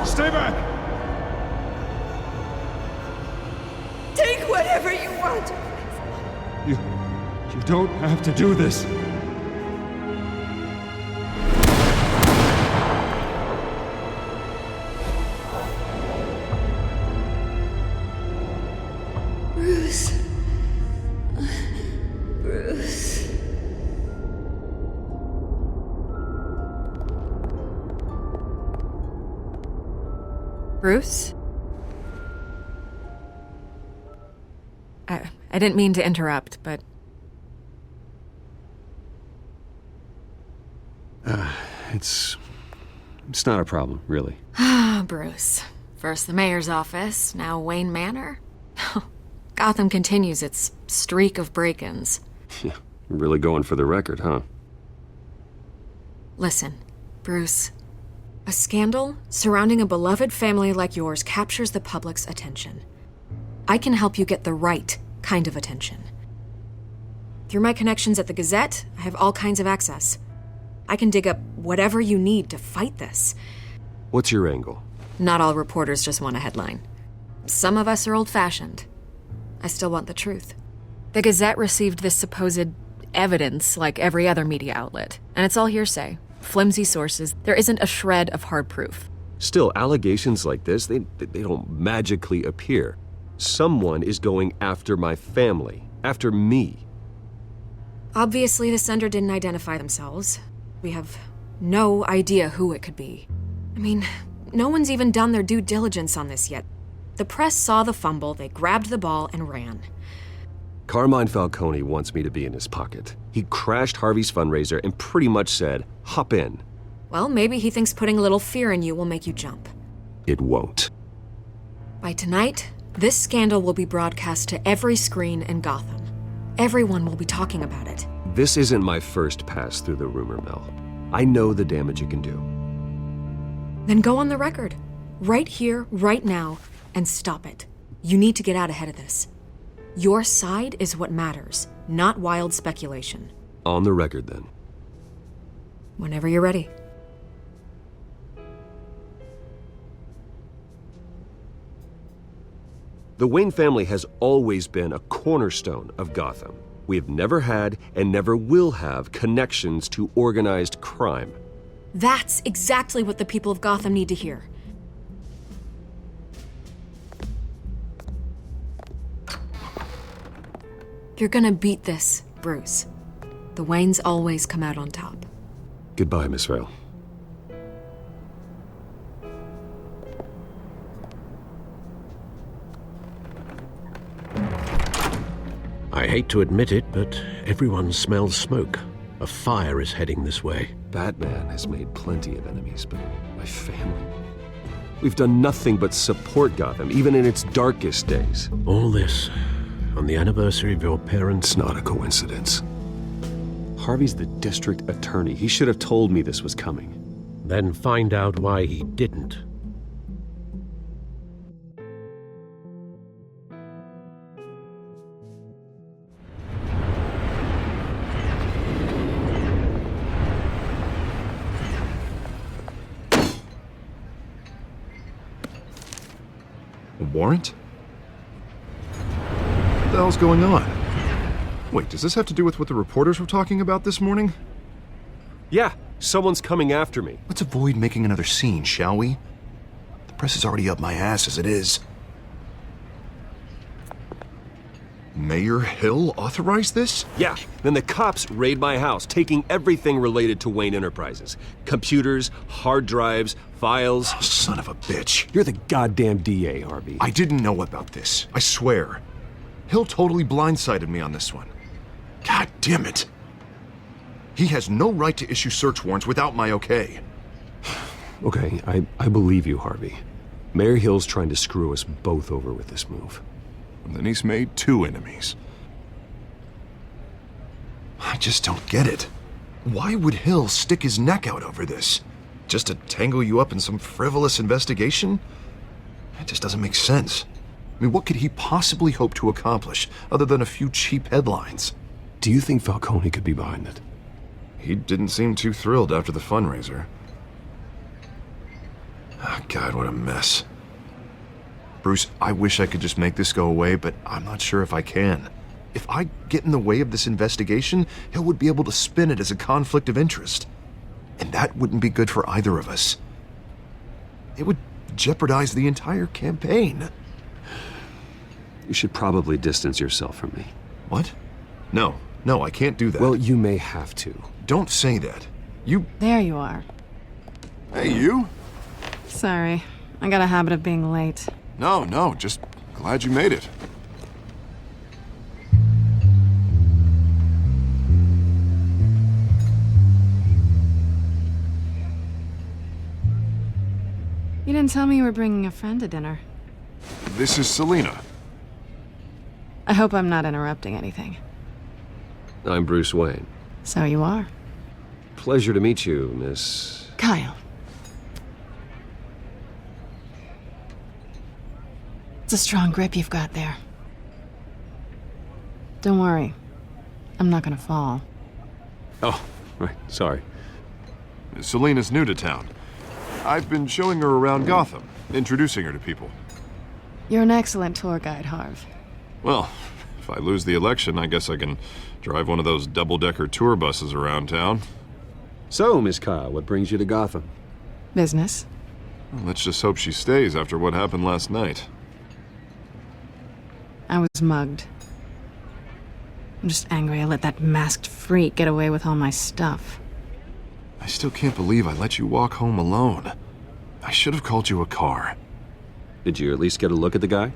Stay back! Take whatever you want. You don't have to do this. Bruce. Bruce. Bruce? I didn't mean to interrupt, but... It's not a problem, really. Ah, Bruce. First the mayor's office, now Wayne Manor. Gotham continues its streak of break-ins. Yeah, you're really going for the record, huh? Listen, Bruce. A scandal surrounding a beloved family like yours captures the public's attention. I can help you get the right kind of attention. Through my connections at the Gazette, I have all kinds of access. I can dig up whatever you need to fight this. What's your angle? Not all reporters just want a headline. Some of us are old-fashioned. I still want the truth. The Gazette received this supposed evidence like every other media outlet, and it's all hearsay. Flimsy sources. There isn't a shred of hard proof. Still, allegations like this, they don't magically appear. Someone is going after my family, after me. Obviously, the sender didn't identify themselves. We have no idea who it could be. I mean, no one's even done their due diligence on this yet. The press saw the fumble, they grabbed the ball and ran. Carmine Falcone wants me to be in his pocket. He crashed Harvey's fundraiser and pretty much said, hop in. Well, maybe he thinks putting a little fear in you will make you jump. It won't. By tonight, this scandal will be broadcast to every screen in Gotham. Everyone will be talking about it. This isn't my first pass through the rumor mill. I know the damage it can do. Then go on the record. Right here, right now, and stop it. You need to get out ahead of this. Your side is what matters, not wild speculation. On the record, then. Whenever you're ready. The Wayne family has always been a cornerstone of Gotham. We have never had and never will have connections to organized crime. That's exactly what the people of Gotham need to hear. You're gonna beat this, Bruce. The Waynes always come out on top. Goodbye, Miss Vale. I hate to admit it, but everyone smells smoke. A fire is heading this way. Batman has made plenty of enemies, but my family... We've done nothing but support Gotham, even in its darkest days. All this on the anniversary of your parents' It's not a coincidence. Harvey's the district attorney. He should have told me this was coming. Then find out why he didn't. A warrant? What the hell's going on? Wait, does this have to do with what the reporters were talking about this morning? Yeah, someone's coming after me. Let's avoid making another scene, shall we? The press is already up my ass as it is. Mayor Hill authorized this? Yeah, then the cops raid my house, taking everything related to Wayne Enterprises. Computers, hard drives, files. Oh, son of a bitch. You're the goddamn DA, Harvey. I didn't know about this. I swear. Hill totally blindsided me on this one. God damn it. He has no right to issue search warrants without my okay. Okay, I believe you, Harvey. Mayor Hill's trying to screw us both over with this move. And then he's made two enemies. I just don't get it. Why would Hill stick his neck out over this? Just to tangle you up in some frivolous investigation? It just doesn't make sense. I mean, what could he possibly hope to accomplish other than a few cheap headlines? Do you think Falcone could be behind it? He didn't seem too thrilled after the fundraiser. Oh, God, what a mess. Bruce, I wish I could just make this go away, but I'm not sure if I can. If I get in the way of this investigation, Hill would be able to spin it as a conflict of interest. And that wouldn't be good for either of us. It would jeopardize the entire campaign. You should probably distance yourself from me. What? No, I can't do that. Well, you may have to. Don't say that. You... There you are. Hey, you? Sorry. I got a habit of being late. No, just glad you made it. You didn't tell me you were bringing a friend to dinner. This is Selina. I hope I'm not interrupting anything. I'm Bruce Wayne. So you are. Pleasure to meet you, Miss... Kyle. It's a strong grip you've got there. Don't worry. I'm not gonna fall. Oh, right, sorry. Selina's new to town. I've been showing her around Gotham, introducing her to people. You're an excellent tour guide, Harv. Well, if I lose the election, I guess I can drive one of those double-decker tour buses around town. So, Miss Kyle, what brings you to Gotham? Business. Well, let's just hope she stays after what happened last night. I was mugged. I'm just angry I let that masked freak get away with all my stuff. I still can't believe I let you walk home alone. I should have called you a car. Did you at least get a look at the guy?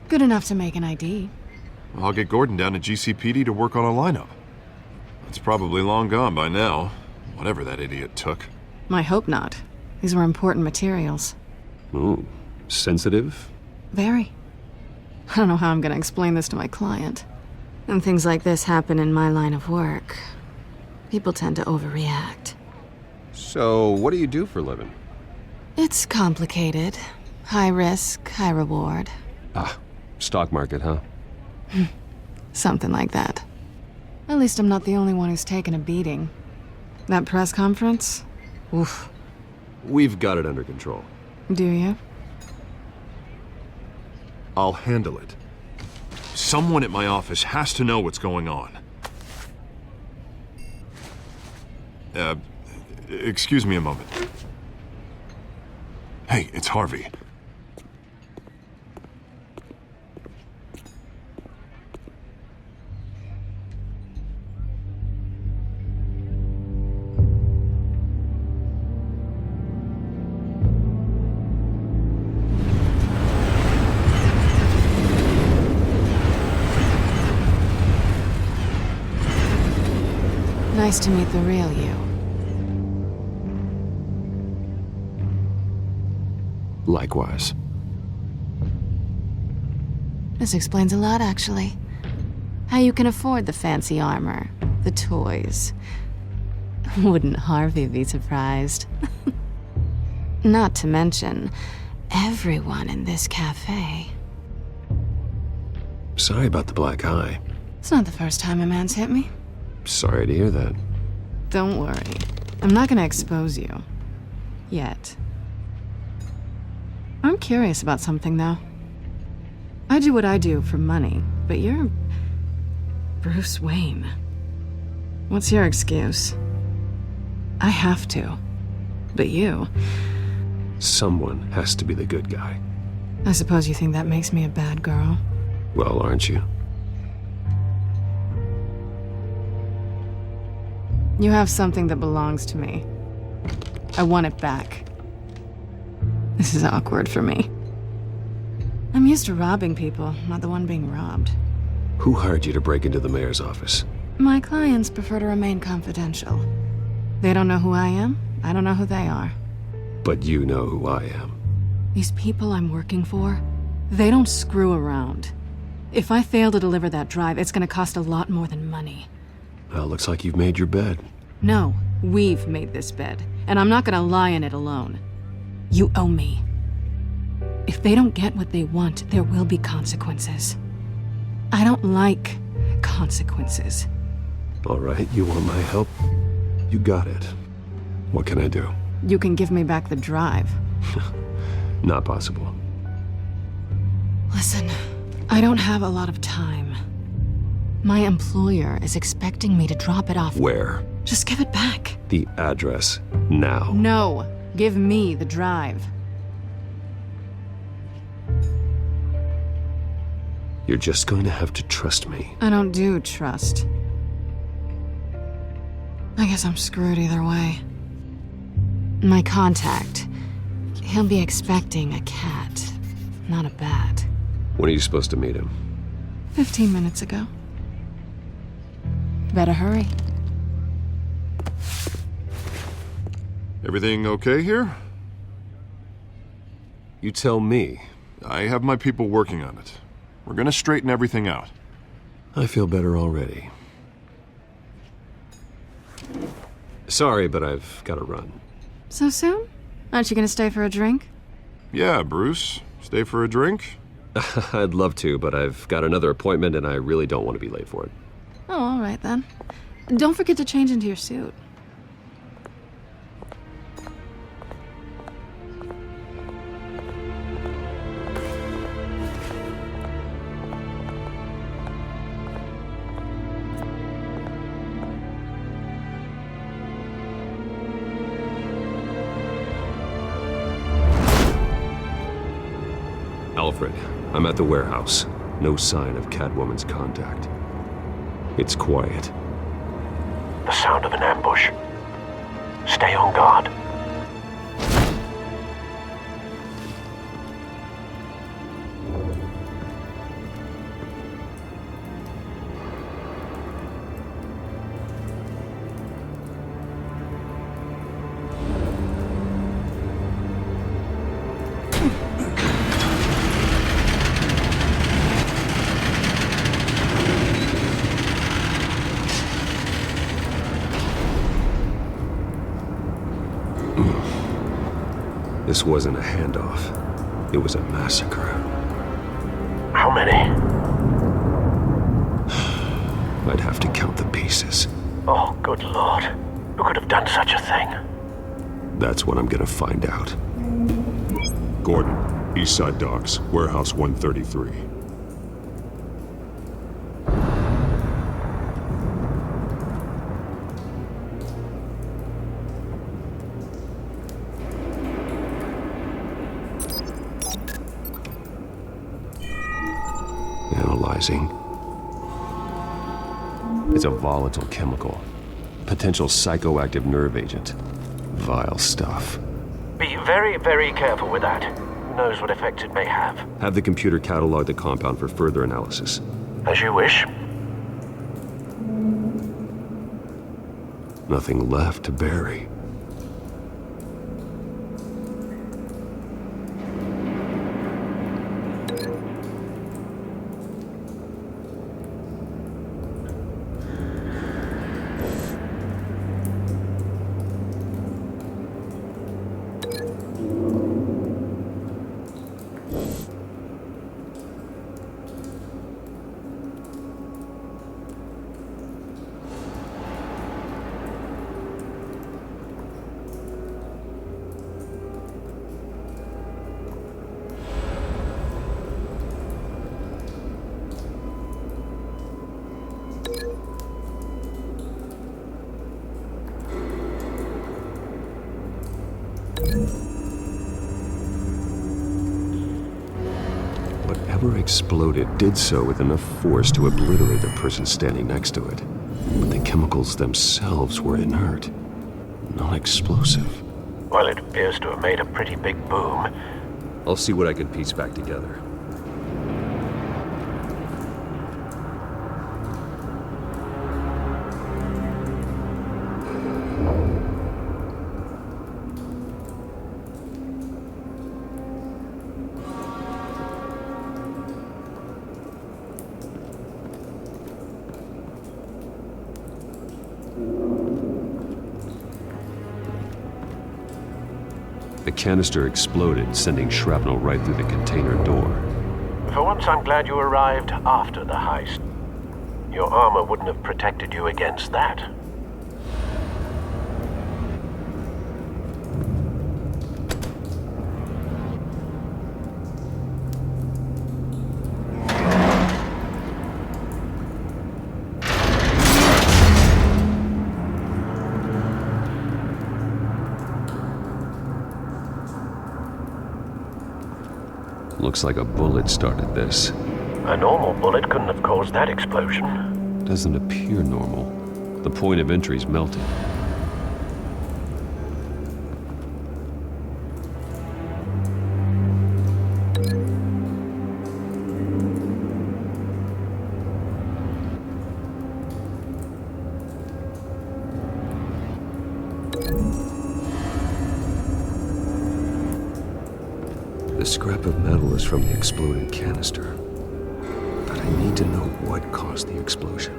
Good enough to make an ID. I'll get Gordon down to GCPD to work on a lineup. It's probably long gone by now, whatever that idiot took. I hope not. These were important materials. Ooh, sensitive? Very. I don't know how I'm gonna explain this to my client. And things like this happen in my line of work. People tend to overreact. So, what do you do for a living? It's complicated. High risk, high reward. Ah, stock market, huh? Something like that. At least I'm not the only one who's taken a beating. That press conference? Oof. We've got it under control. Do you? I'll handle it. Someone at my office has to know what's going on. Excuse me a moment. Hey, it's Harvey. Nice to meet the real you. Likewise. This explains a lot, actually. How you can afford the fancy armor, the toys. Wouldn't Harvey be surprised? Not to mention, everyone in this cafe. Sorry about the black eye. It's not the first time a man's hit me. Sorry to hear that. Don't worry. I'm not gonna expose you. Yet. I'm curious about something, though. I do what I do for money, but you're... Bruce Wayne. What's your excuse? I have to. But you... Someone has to be the good guy. I suppose you think that makes me a bad girl. Well, aren't you? You have something that belongs to me. I want it back. This is awkward for me. I'm used to robbing people, not the one being robbed. Who hired you to break into the mayor's office? My clients prefer to remain confidential. They don't know who I am, I don't know who they are. But you know who I am. These people I'm working for, they don't screw around. If I fail to deliver that drive, it's gonna cost a lot more than money. Well, looks like you've made your bed. No, we've made this bed, and I'm not gonna lie in it alone. You owe me. If they don't get what they want, there will be consequences. I don't like consequences. All right, you want my help? You got it. What can I do? You can give me back the drive. Not possible. Listen, I don't have a lot of time. My employer is expecting me to drop it off. Where? Just give it back. The address, now. No, give me the drive. You're just going to have to trust me. I don't do trust. I guess I'm screwed either way. My contact, he'll be expecting a cat, not a bat. When are you supposed to meet him? 15 minutes ago. Better hurry. Everything okay here? You tell me. I have my people working on it. We're gonna straighten everything out. I feel better already. Sorry, but I've got to run. So soon? Aren't you gonna stay for a drink? Yeah, Bruce. Stay for a drink? I'd love to, but I've got another appointment and I really don't want to be late for it. Oh, all right then. Don't forget to change into your suit. Alfred, I'm at the warehouse. No sign of Catwoman's contact. It's quiet. The sound of an ambush. Stay on guard. This wasn't a handoff. It was a massacre. How many? I'd have to count the pieces. Oh, good lord. Who could have done such a thing? That's what I'm gonna find out. Gordon, Eastside Docks, Warehouse 133. Analyzing. It's a volatile chemical. Potential psychoactive nerve agent. Vile stuff. Be very, very careful with that. Who knows what effects it may have. Have the computer catalog the compound for further analysis. As you wish. Nothing left to bury. Whatever exploded did so with enough force to obliterate the person standing next to it. But the chemicals themselves were inert, not explosive. Well, it appears to have made a pretty big boom. I'll see what I can piece back together. The canister exploded, sending shrapnel right through the container door. For once, I'm glad you arrived after the heist. Your armor wouldn't have protected you against that. Looks like a bullet started this. A normal bullet couldn't have caused that explosion. Doesn't appear normal. The point of entry's melted. The scrap of metal is from the exploded canister. But I need to know what caused the explosion.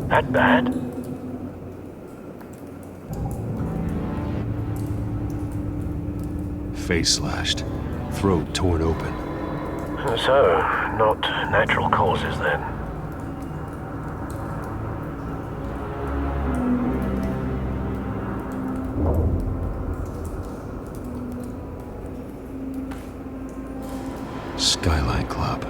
That bad? Face slashed, throat torn open. So, not natural causes then. Skyline Club.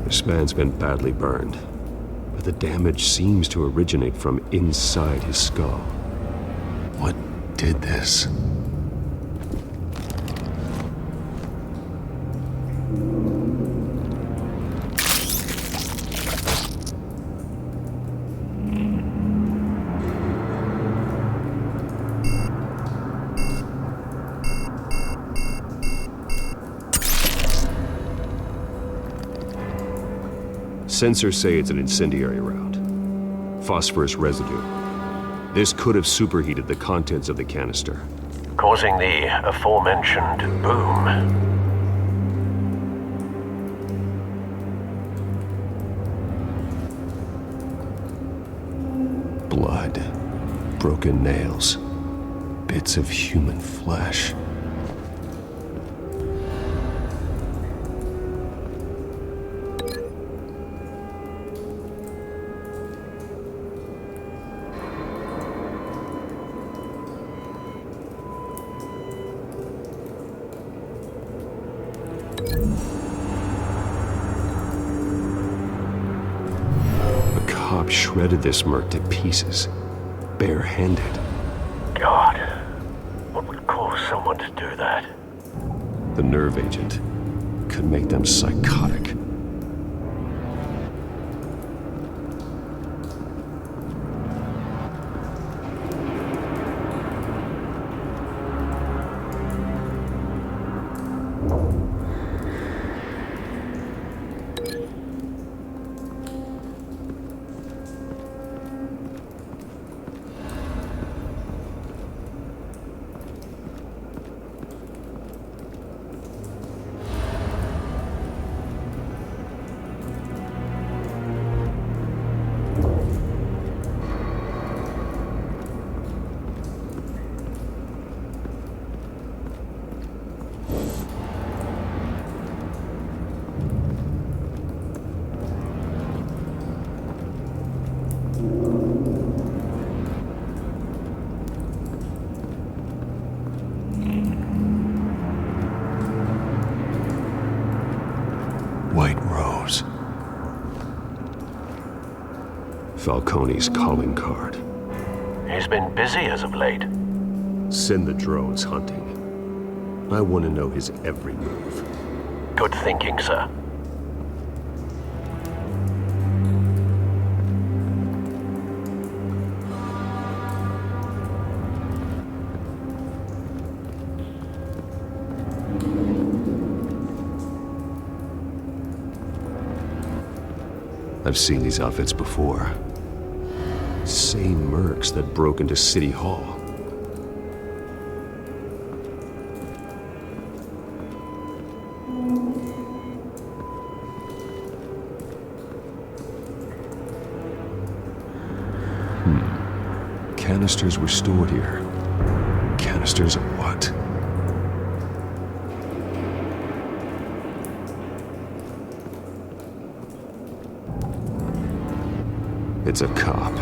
This man's been badly burned, but the damage seems to originate from inside his skull. What did this? Sensors say it's an incendiary round. Phosphorus residue. This could have superheated the contents of the canister, Causing the aforementioned boom. Blood, broken nails, bits of human flesh. Shredded this merc to pieces, bare-handed. God, what would cause someone to do that? The nerve agent could make them psychotic. Falcone's calling card. He's been busy as of late. Send the drones hunting. I want to know his every move. Good thinking, sir. I've seen these outfits before. Same mercs that broke into City Hall. Canisters were stored here. Canisters of what? It's a cop.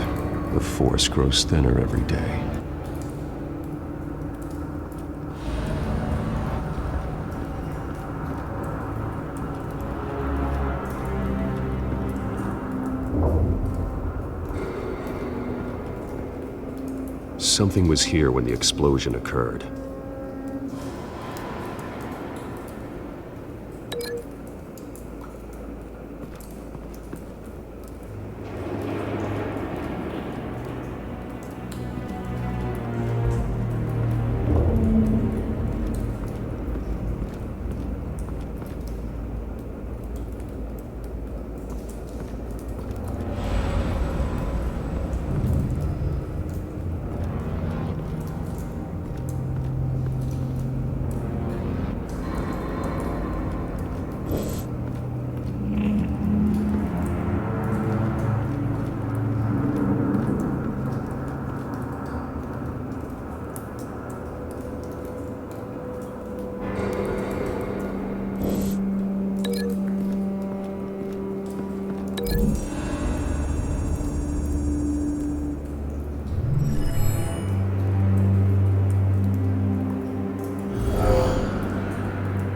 The force grows thinner every day. Something was here when the explosion occurred.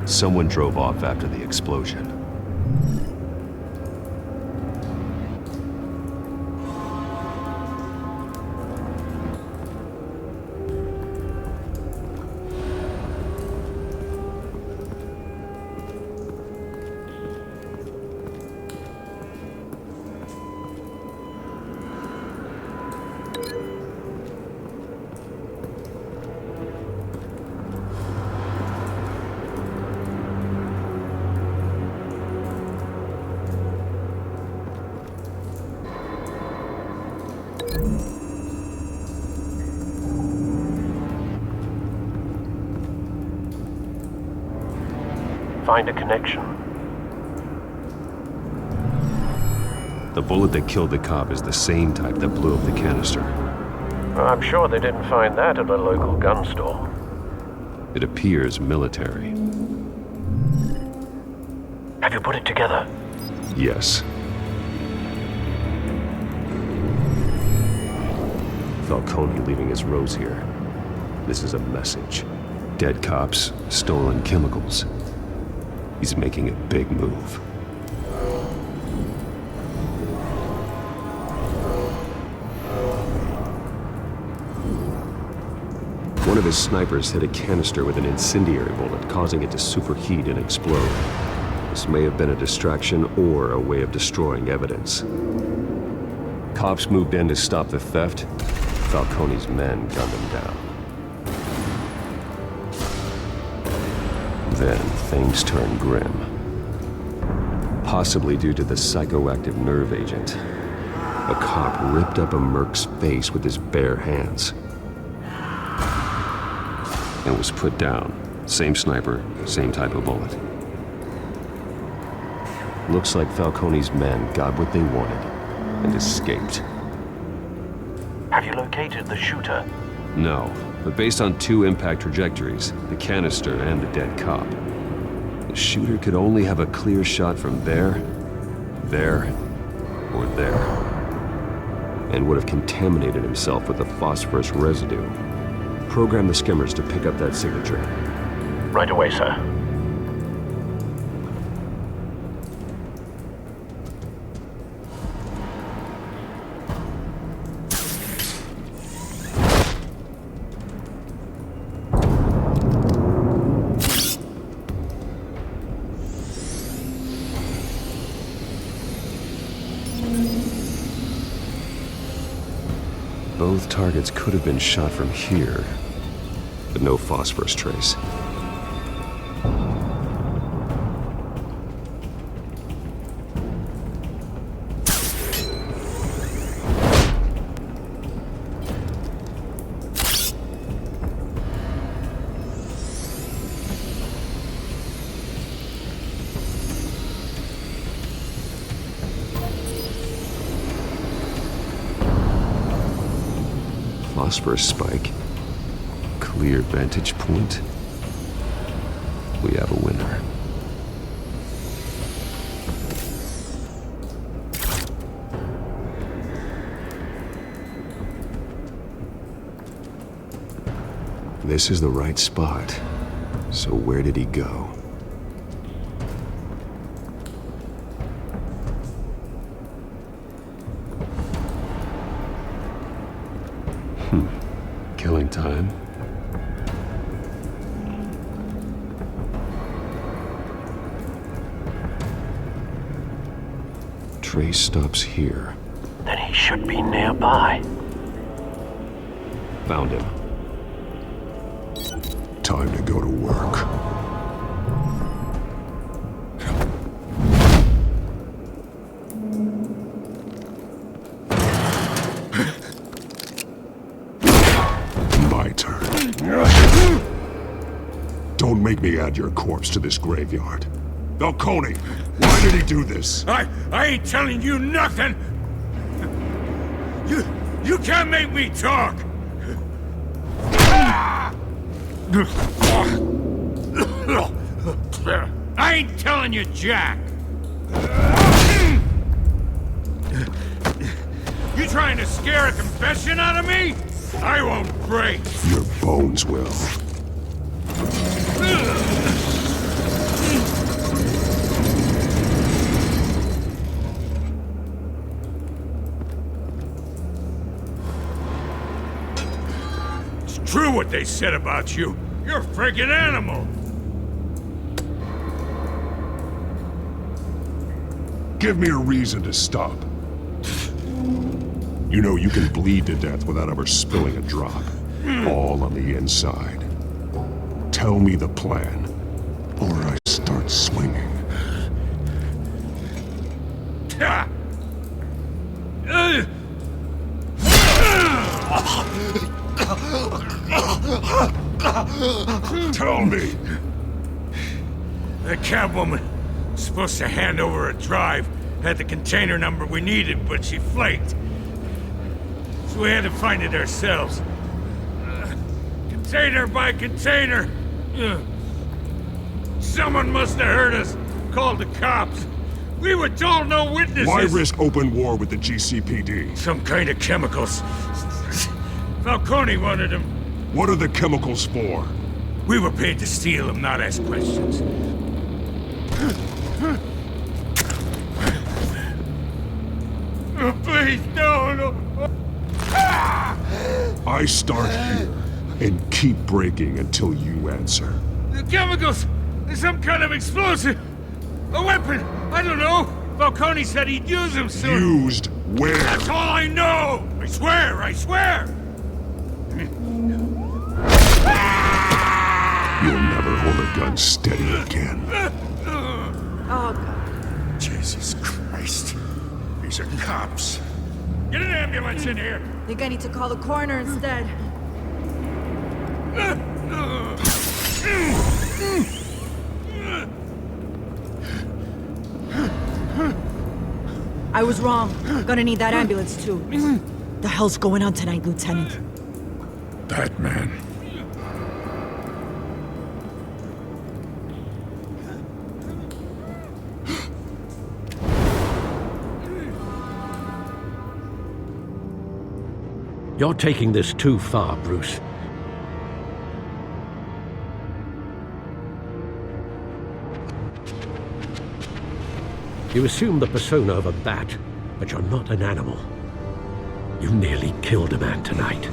Someone drove off after the explosion. Find a connection. The bullet that killed the cop is the same type that blew up the canister. I'm sure they didn't find that at a local gun store. It appears military. Have you put it together? Yes. Falcone leaving his rose here. This is a message. Dead cops, stolen chemicals. He's making a big move. One of his snipers hit a canister with an incendiary bullet, causing it to superheat and explode. This may have been a distraction or a way of destroying evidence. Cops moved in to stop the theft. Falcone's men gunned him down. Then things turned grim. Possibly due to the psychoactive nerve agent. A cop ripped up a merc's face with his bare hands. And was put down. Same sniper, same type of bullet. Looks like Falcone's men got what they wanted and escaped. Have you located the shooter? No, but based on two impact trajectories, the canister and the dead cop, the shooter could only have a clear shot from there, or there, and would have contaminated himself with the phosphorus residue. Program the skimmers to pick up that signature. Right away, sir. Both targets could have been shot from here, but no phosphorus trace. Phosphorus spike. Clear vantage point. We have a winner. This is the right spot. So where did he go? Killing time. Trace stops here. Then he should be nearby. Found him. Time to go to work. My turn. Don't make me add your corpse to this graveyard. Falcone, why did he do this? I ain't telling you nothing! You can't make me talk! I ain't telling you jack! You trying to scare a confession out of me? I won't break! Your bones will. It's true what they said about you. You're a friggin' animal! Give me a reason to stop. You know you can bleed to death without ever spilling a drop. All on the inside. Tell me the plan, or I start swinging. Tell me! The cabwoman was supposed to hand over a drive, had the container number we needed, but she flaked. So we had to find it ourselves. Container by container. Someone must have heard us, called the cops. We were told no witnesses. Why risk open war with the GCPD? Some kind of chemicals. Falcone wanted them. What are the chemicals for? We were paid to steal them, not ask questions. Oh, please, no. I start here and keep breaking until you answer. The chemicals! There's some kind of explosive! A weapon! I don't know! Falcone said he'd use them soon! Used where? That's all I know! I swear! You'll never hold a gun steady again. Oh, God. Jesus Christ. These are cops. Get an ambulance in here! Think I need to call the coroner instead. I was wrong. Gonna need that ambulance too. The hell's going on tonight, Lieutenant? Batman. You're taking this too far, Bruce. You assume the persona of a bat, but you're not an animal. You nearly killed a man tonight.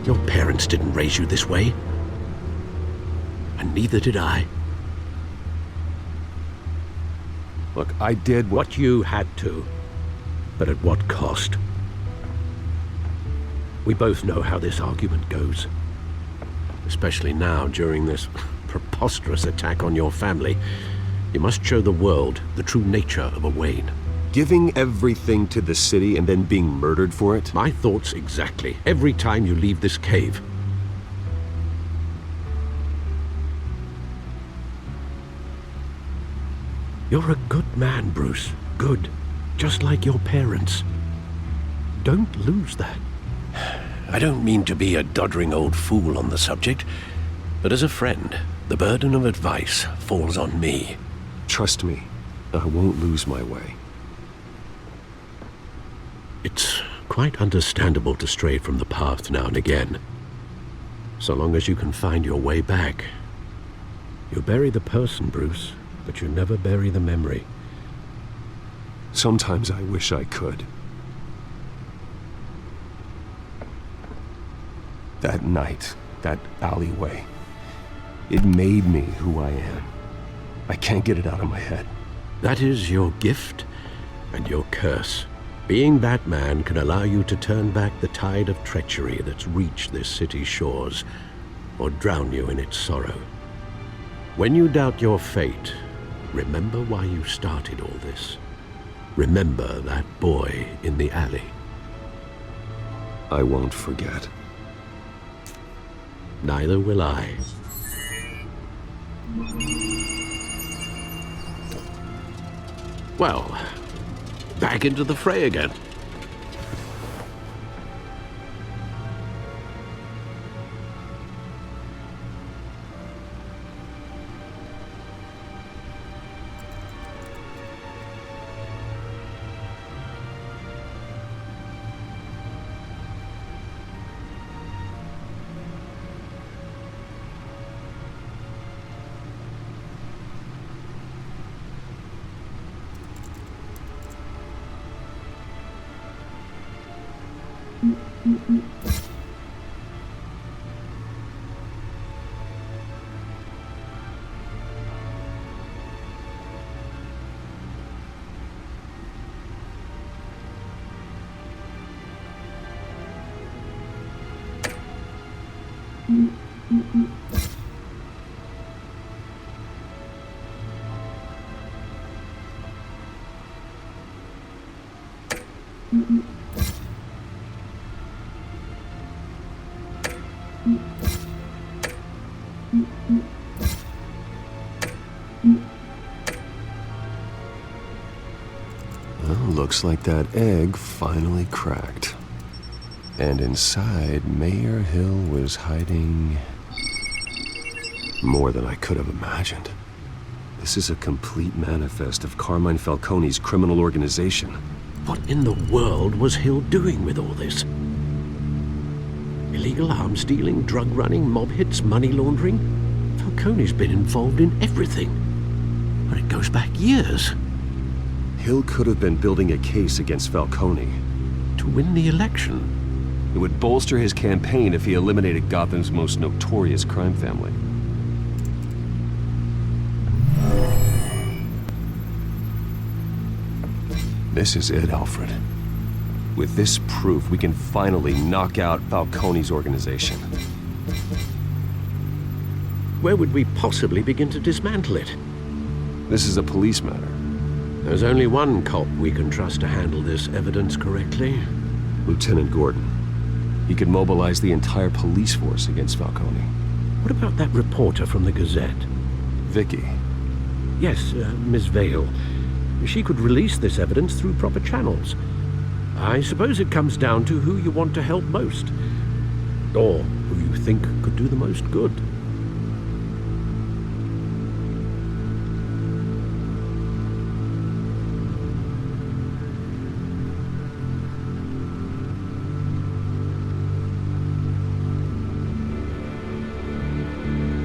Your parents didn't raise you this way. And neither did I. Look, I did what you had to. but at what cost? We both know how this argument goes. Especially now, during this preposterous attack on your family. You must show the world the true nature of a Wayne. Giving everything to the city and then being murdered for it? My thoughts exactly. Every time you leave this cave. You're a good man, Bruce. Good. Just like your parents. Don't lose that. I don't mean to be a doddering old fool on the subject, but as a friend, the burden of advice falls on me. Trust me, I won't lose my way. It's quite understandable to stray from the path now and again. So long as you can find your way back. You bury the person, Bruce, but you never bury the memory. Sometimes I wish I could. That night, that alleyway, it made me who I am. I can't get it out of my head. That is your gift and your curse. Being Batman can allow you to turn back the tide of treachery that's reached this city's shores, or drown you in its sorrow. When you doubt your fate, remember why you started all this. Remember that boy in the alley. I won't forget. Neither will I. Well, back into the fray again. Well, looks like that egg finally cracked. And inside, Mayor Hill was hiding more than I could have imagined. This is a complete manifest of Carmine Falcone's criminal organization. What in the world was Hill doing with all this? Illegal arms dealing, drug running, mob hits, money laundering? Falcone's been involved in everything. But it goes back years. Hill could have been building a case against Falcone. To win the election? It would bolster his campaign if he eliminated Gotham's most notorious crime family. This is it, Alfred. With this proof, we can finally knock out Falcone's organization. Where would we possibly begin to dismantle it? This is a police matter. There's only one cop we can trust to handle this evidence correctly. Lieutenant Gordon. He could mobilize the entire police force against Falcone. What about that reporter from the Gazette? Vicky. Yes, Miss Vale. She could release this evidence through proper channels. I suppose it comes down to who you want to help most. Or who you think could do the most good.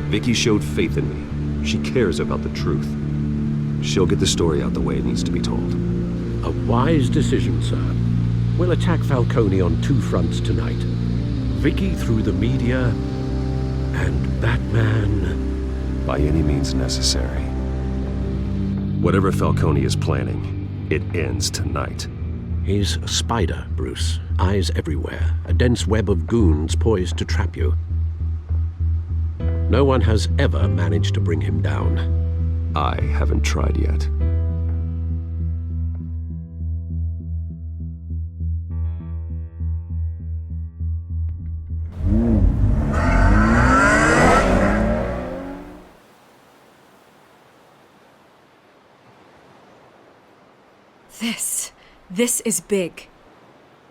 Vicky showed faith in me. She cares about the truth. She'll get the story out the way it needs to be told. A wise decision, sir. We'll attack Falcone on two fronts tonight. Vicky through the media, and Batman... by any means necessary. Whatever Falcone is planning, it ends tonight. He's a spider, Bruce. Eyes everywhere. A dense web of goons poised to trap you. No one has ever managed to bring him down. I haven't tried yet. This is big.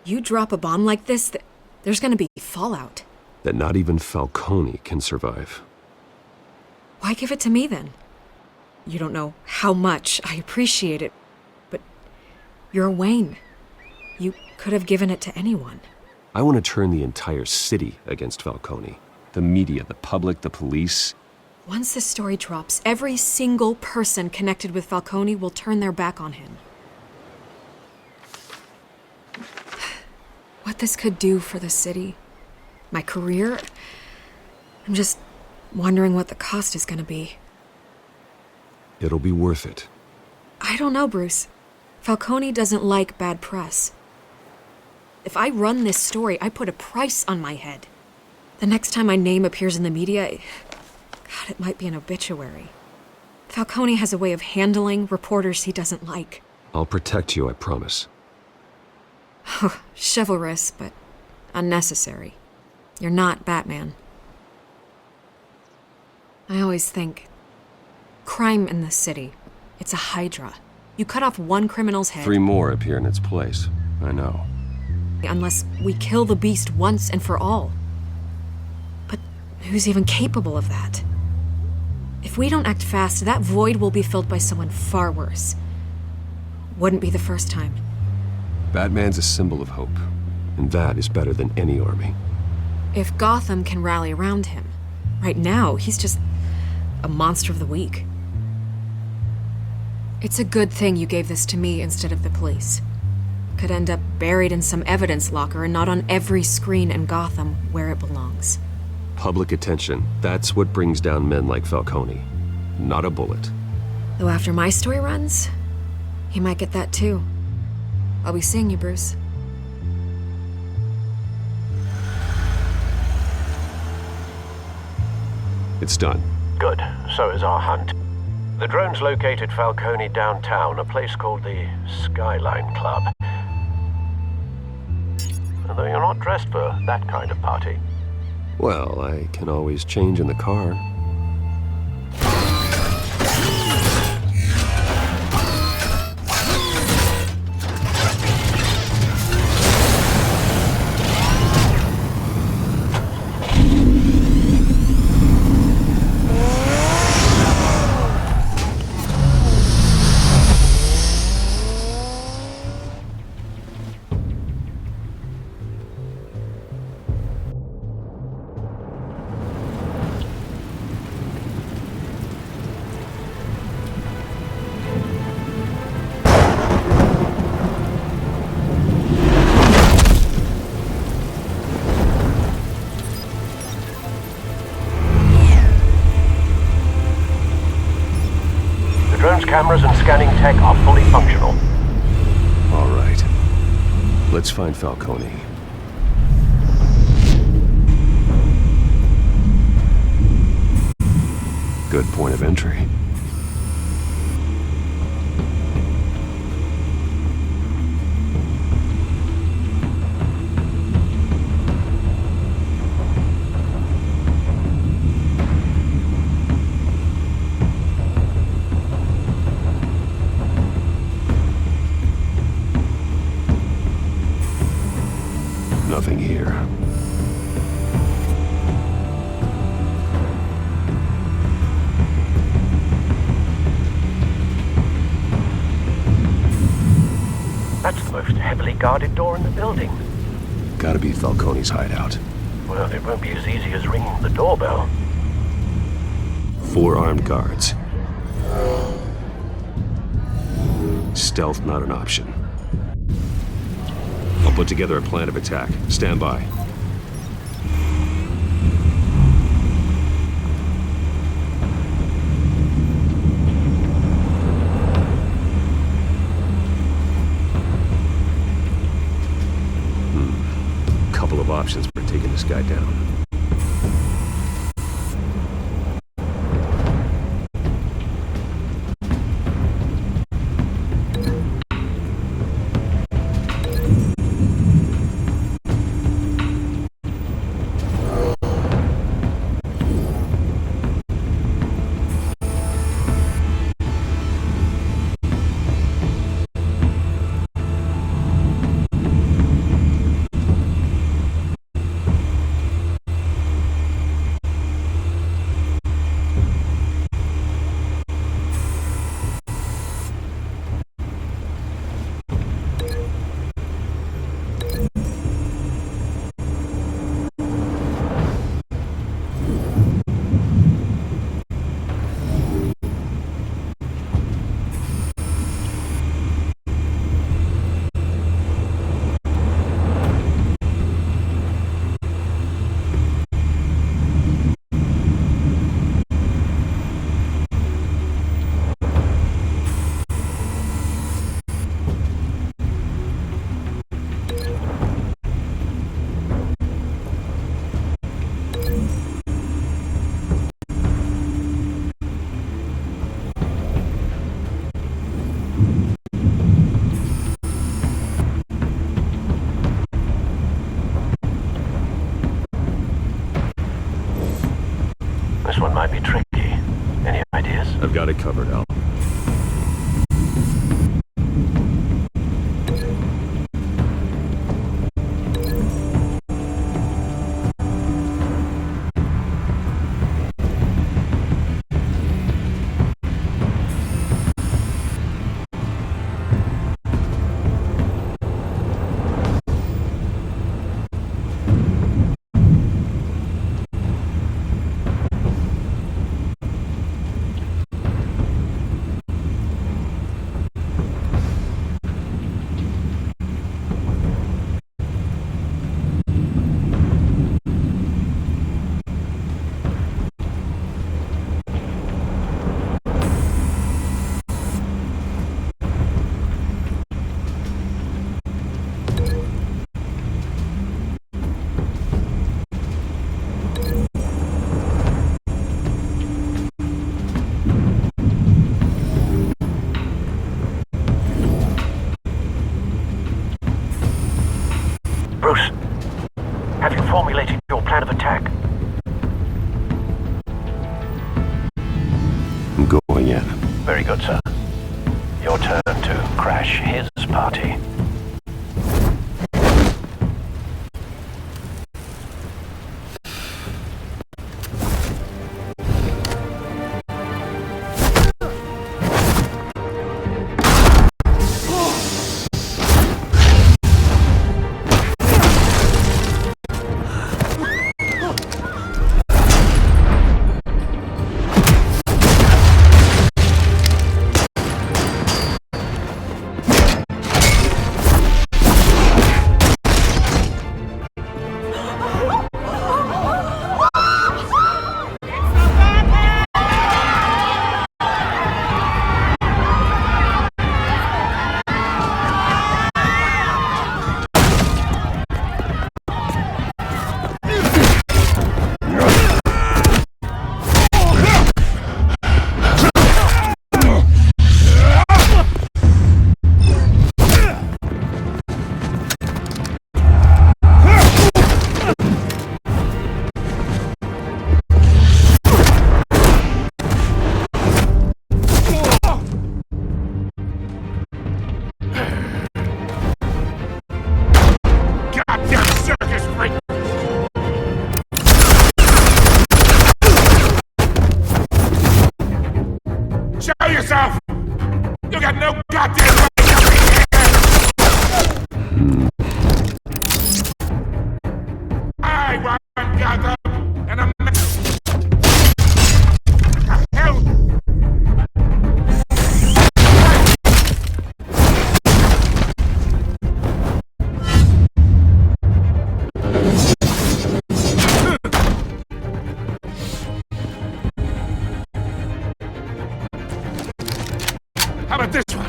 You drop a bomb like this, there's gonna be fallout. That not even Falcone can survive. Why give it to me then? You don't know how much I appreciate it, but you're Wayne. You could have given it to anyone. I want to turn the entire city against Falcone. The media, the public, the police. Once this story drops, every single person connected with Falcone will turn their back on him. What this could do for the city, my career, I'm just wondering what the cost is gonna be. It'll be worth it. I don't know, Bruce. Falcone doesn't like bad press. If I run this story, I put a price on my head. The next time my name appears in the media, God, it might be an obituary. Falcone has a way of handling reporters he doesn't like. I'll protect you, I promise. Chivalrous, but unnecessary. You're not Batman. I always think, crime in this city, it's a hydra. You cut off one criminal's head. 3 more appear in its place. I know. Unless we kill the beast once and for all. But who's even capable of that? If we don't act fast, that void will be filled by someone far worse. Wouldn't be the first time. Batman's a symbol of hope, and that is better than any army. If Gotham can rally around him, right now he's just a monster of the week. It's a good thing you gave this to me instead of the police. Could end up buried in some evidence locker and not on every screen in Gotham where it belongs. Public attention, that's what brings down men like Falcone. Not a bullet. Though after my story runs, he might get that too. I'll be seeing you, Bruce. It's done. Good. So is our hunt. The drones located Falcone downtown, a place called the Skyline Club. Although you're not dressed for that kind of party. Well, I can always change in the car. Cameras and scanning tech are fully functional. All right. Let's find Falcone. Good point of entry. Nothing here. That's the most heavily guarded door in the building. Gotta be Falcone's hideout. Well, it won't be as easy as ringing the doorbell. 4 armed guards. Stealth not an option. I'll put together a plan of attack. Stand by. options for taking this guy down. This one might be tricky. Any ideas? I've got it covered, Al. Bruce, have you formulated your plan of attack? I'm going in. Very good, sir. Your turn to crash his party. Show yourself! You got no goddamn right to be here! I want Gotham, and I'm not... What the hell? How about this one?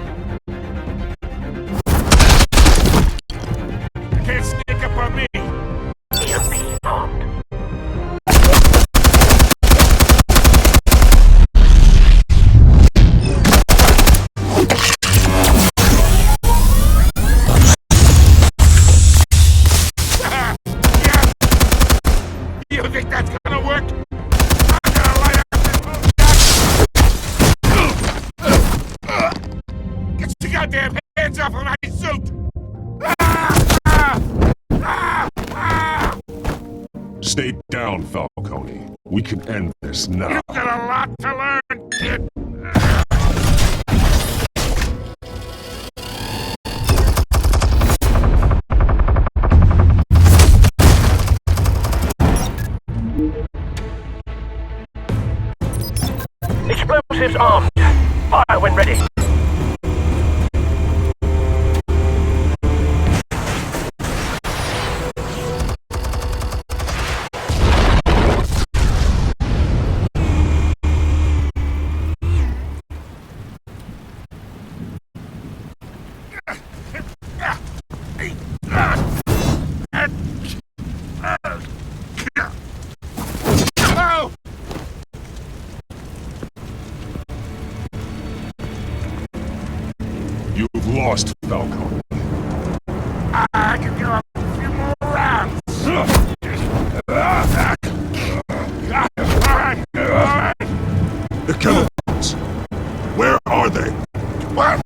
goddamn hands off of my suit! Stay down, Falcone. We can end this now. You got a lot to learn, kid. Explosives armed. Fire when ready. You've lost, Falcone. I can go a few more rounds. The chemicals. Where are they? What?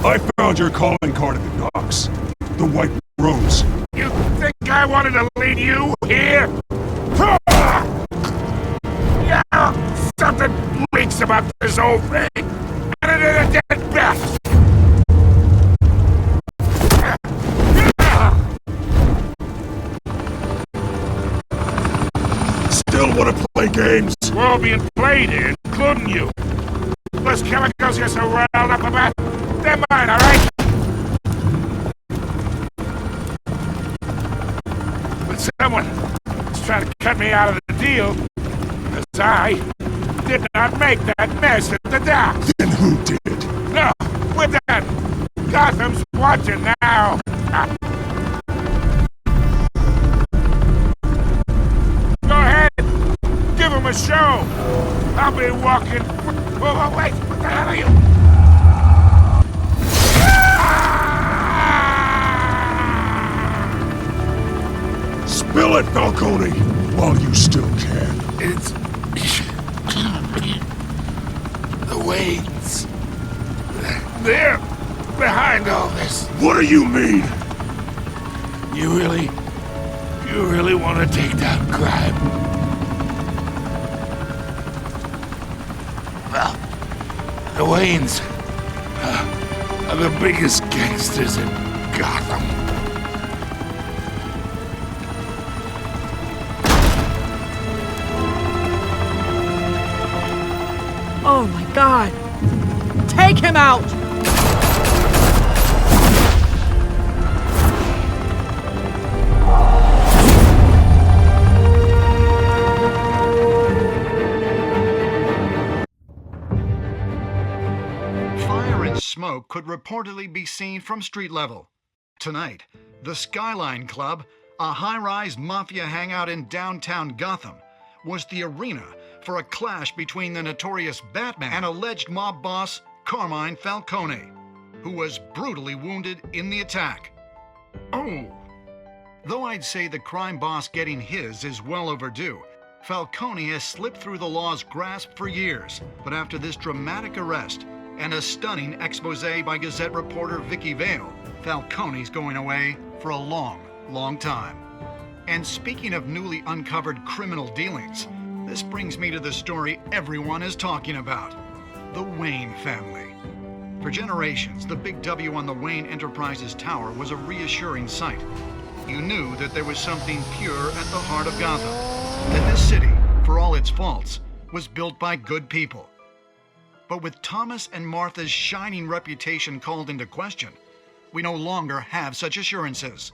I found your calling card at the docks. The White Rose. You think I wanted to lead you here? Yeah, something leaks about this whole thing. And it is a dead bat. Still want to play games? We're all being played here, including you. Those chemicals you're so riled up about, they're mine, alright? But someone is trying to cut me out of the deal, because I did not make that mess at the dock. Then who did? No, we're done. Gotham's watching now. Go ahead. Give him a show. I'll be walking. Oh, wait. What the hell are you? Spill it, Falcone, while you still can. It's the Waynes. They're behind all this. What do you mean? You really want to take down crime? Well, the Waynes are the biggest gangsters in Gotham. Oh my God! Take him out! Fire and smoke could reportedly be seen from street level. Tonight, the Skyline Club, a high-rise mafia hangout in downtown Gotham, was the arena for a clash between the notorious Batman and alleged mob boss Carmine Falcone, who was brutally wounded in the attack. Oh! Though I'd say the crime boss getting his is well overdue, Falcone has slipped through the law's grasp for years. But after this dramatic arrest and a stunning expose by Gazette reporter Vicky Vale, Falcone's going away for a long, long time. And speaking of newly uncovered criminal dealings, this brings me to the story everyone is talking about: the Wayne family. For generations, the big W on the Wayne Enterprises Tower was a reassuring sight. You knew that there was something pure at the heart of Gotham, that this city, for all its faults, was built by good people. But with Thomas and Martha's shining reputation called into question, we no longer have such assurances.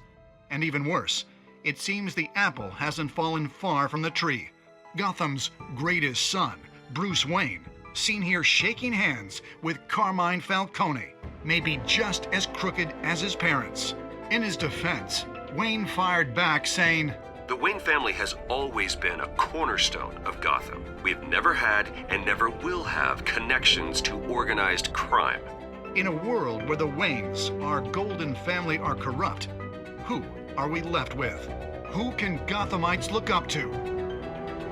And even worse, it seems the apple hasn't fallen far from the tree. Gotham's greatest son, Bruce Wayne, seen here shaking hands with Carmine Falcone, may be just as crooked as his parents. In his defense, Wayne fired back saying, "The Wayne family has always been a cornerstone of Gotham. We've never had and never will have connections to organized crime." In a world where the Waynes, our golden family, are corrupt, who are we left with? Who can Gothamites look up to?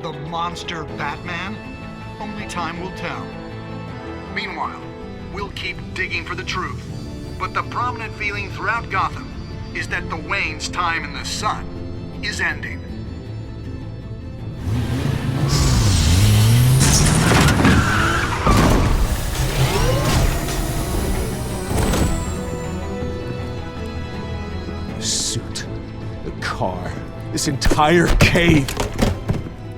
The monster Batman? Only time will tell. Meanwhile, we'll keep digging for the truth. But the prominent feeling throughout Gotham is that the Wayne's time in the sun is ending. The suit, the car, this entire cave.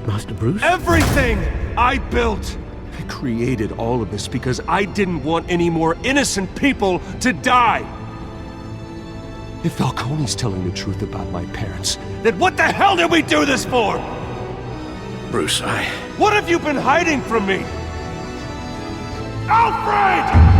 Master Bruce? Everything I built! I created all of this because I didn't want any more innocent people to die! If Falcone's telling the truth about my parents, then what the hell did we do this for? Bruce, What have you been hiding from me? Alfred!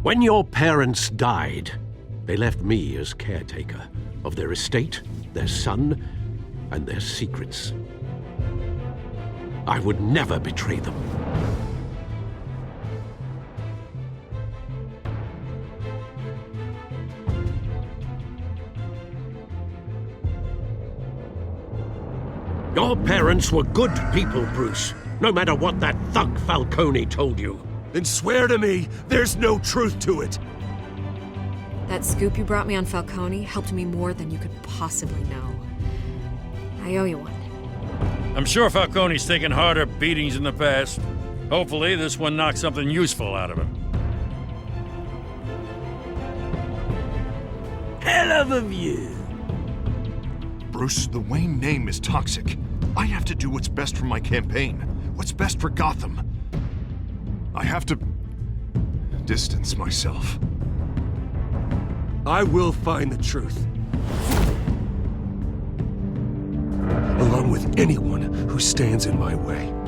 When your parents died, they left me as caretaker of their estate, their son, and their secrets. I would never betray them. Your parents were good people, Bruce, no matter what that thug Falcone told you. Then swear to me there's no truth to it. That scoop you brought me on Falcone helped me more than you could possibly know. I owe you one. I'm sure Falcone's taken harder beatings in the past. Hopefully, this one knocks something useful out of him. Hell of a view. Bruce, the Wayne name is toxic. I have to do what's best for my campaign. What's best for Gotham. I have to distance myself. I will find the truth. Along with anyone who stands in my way.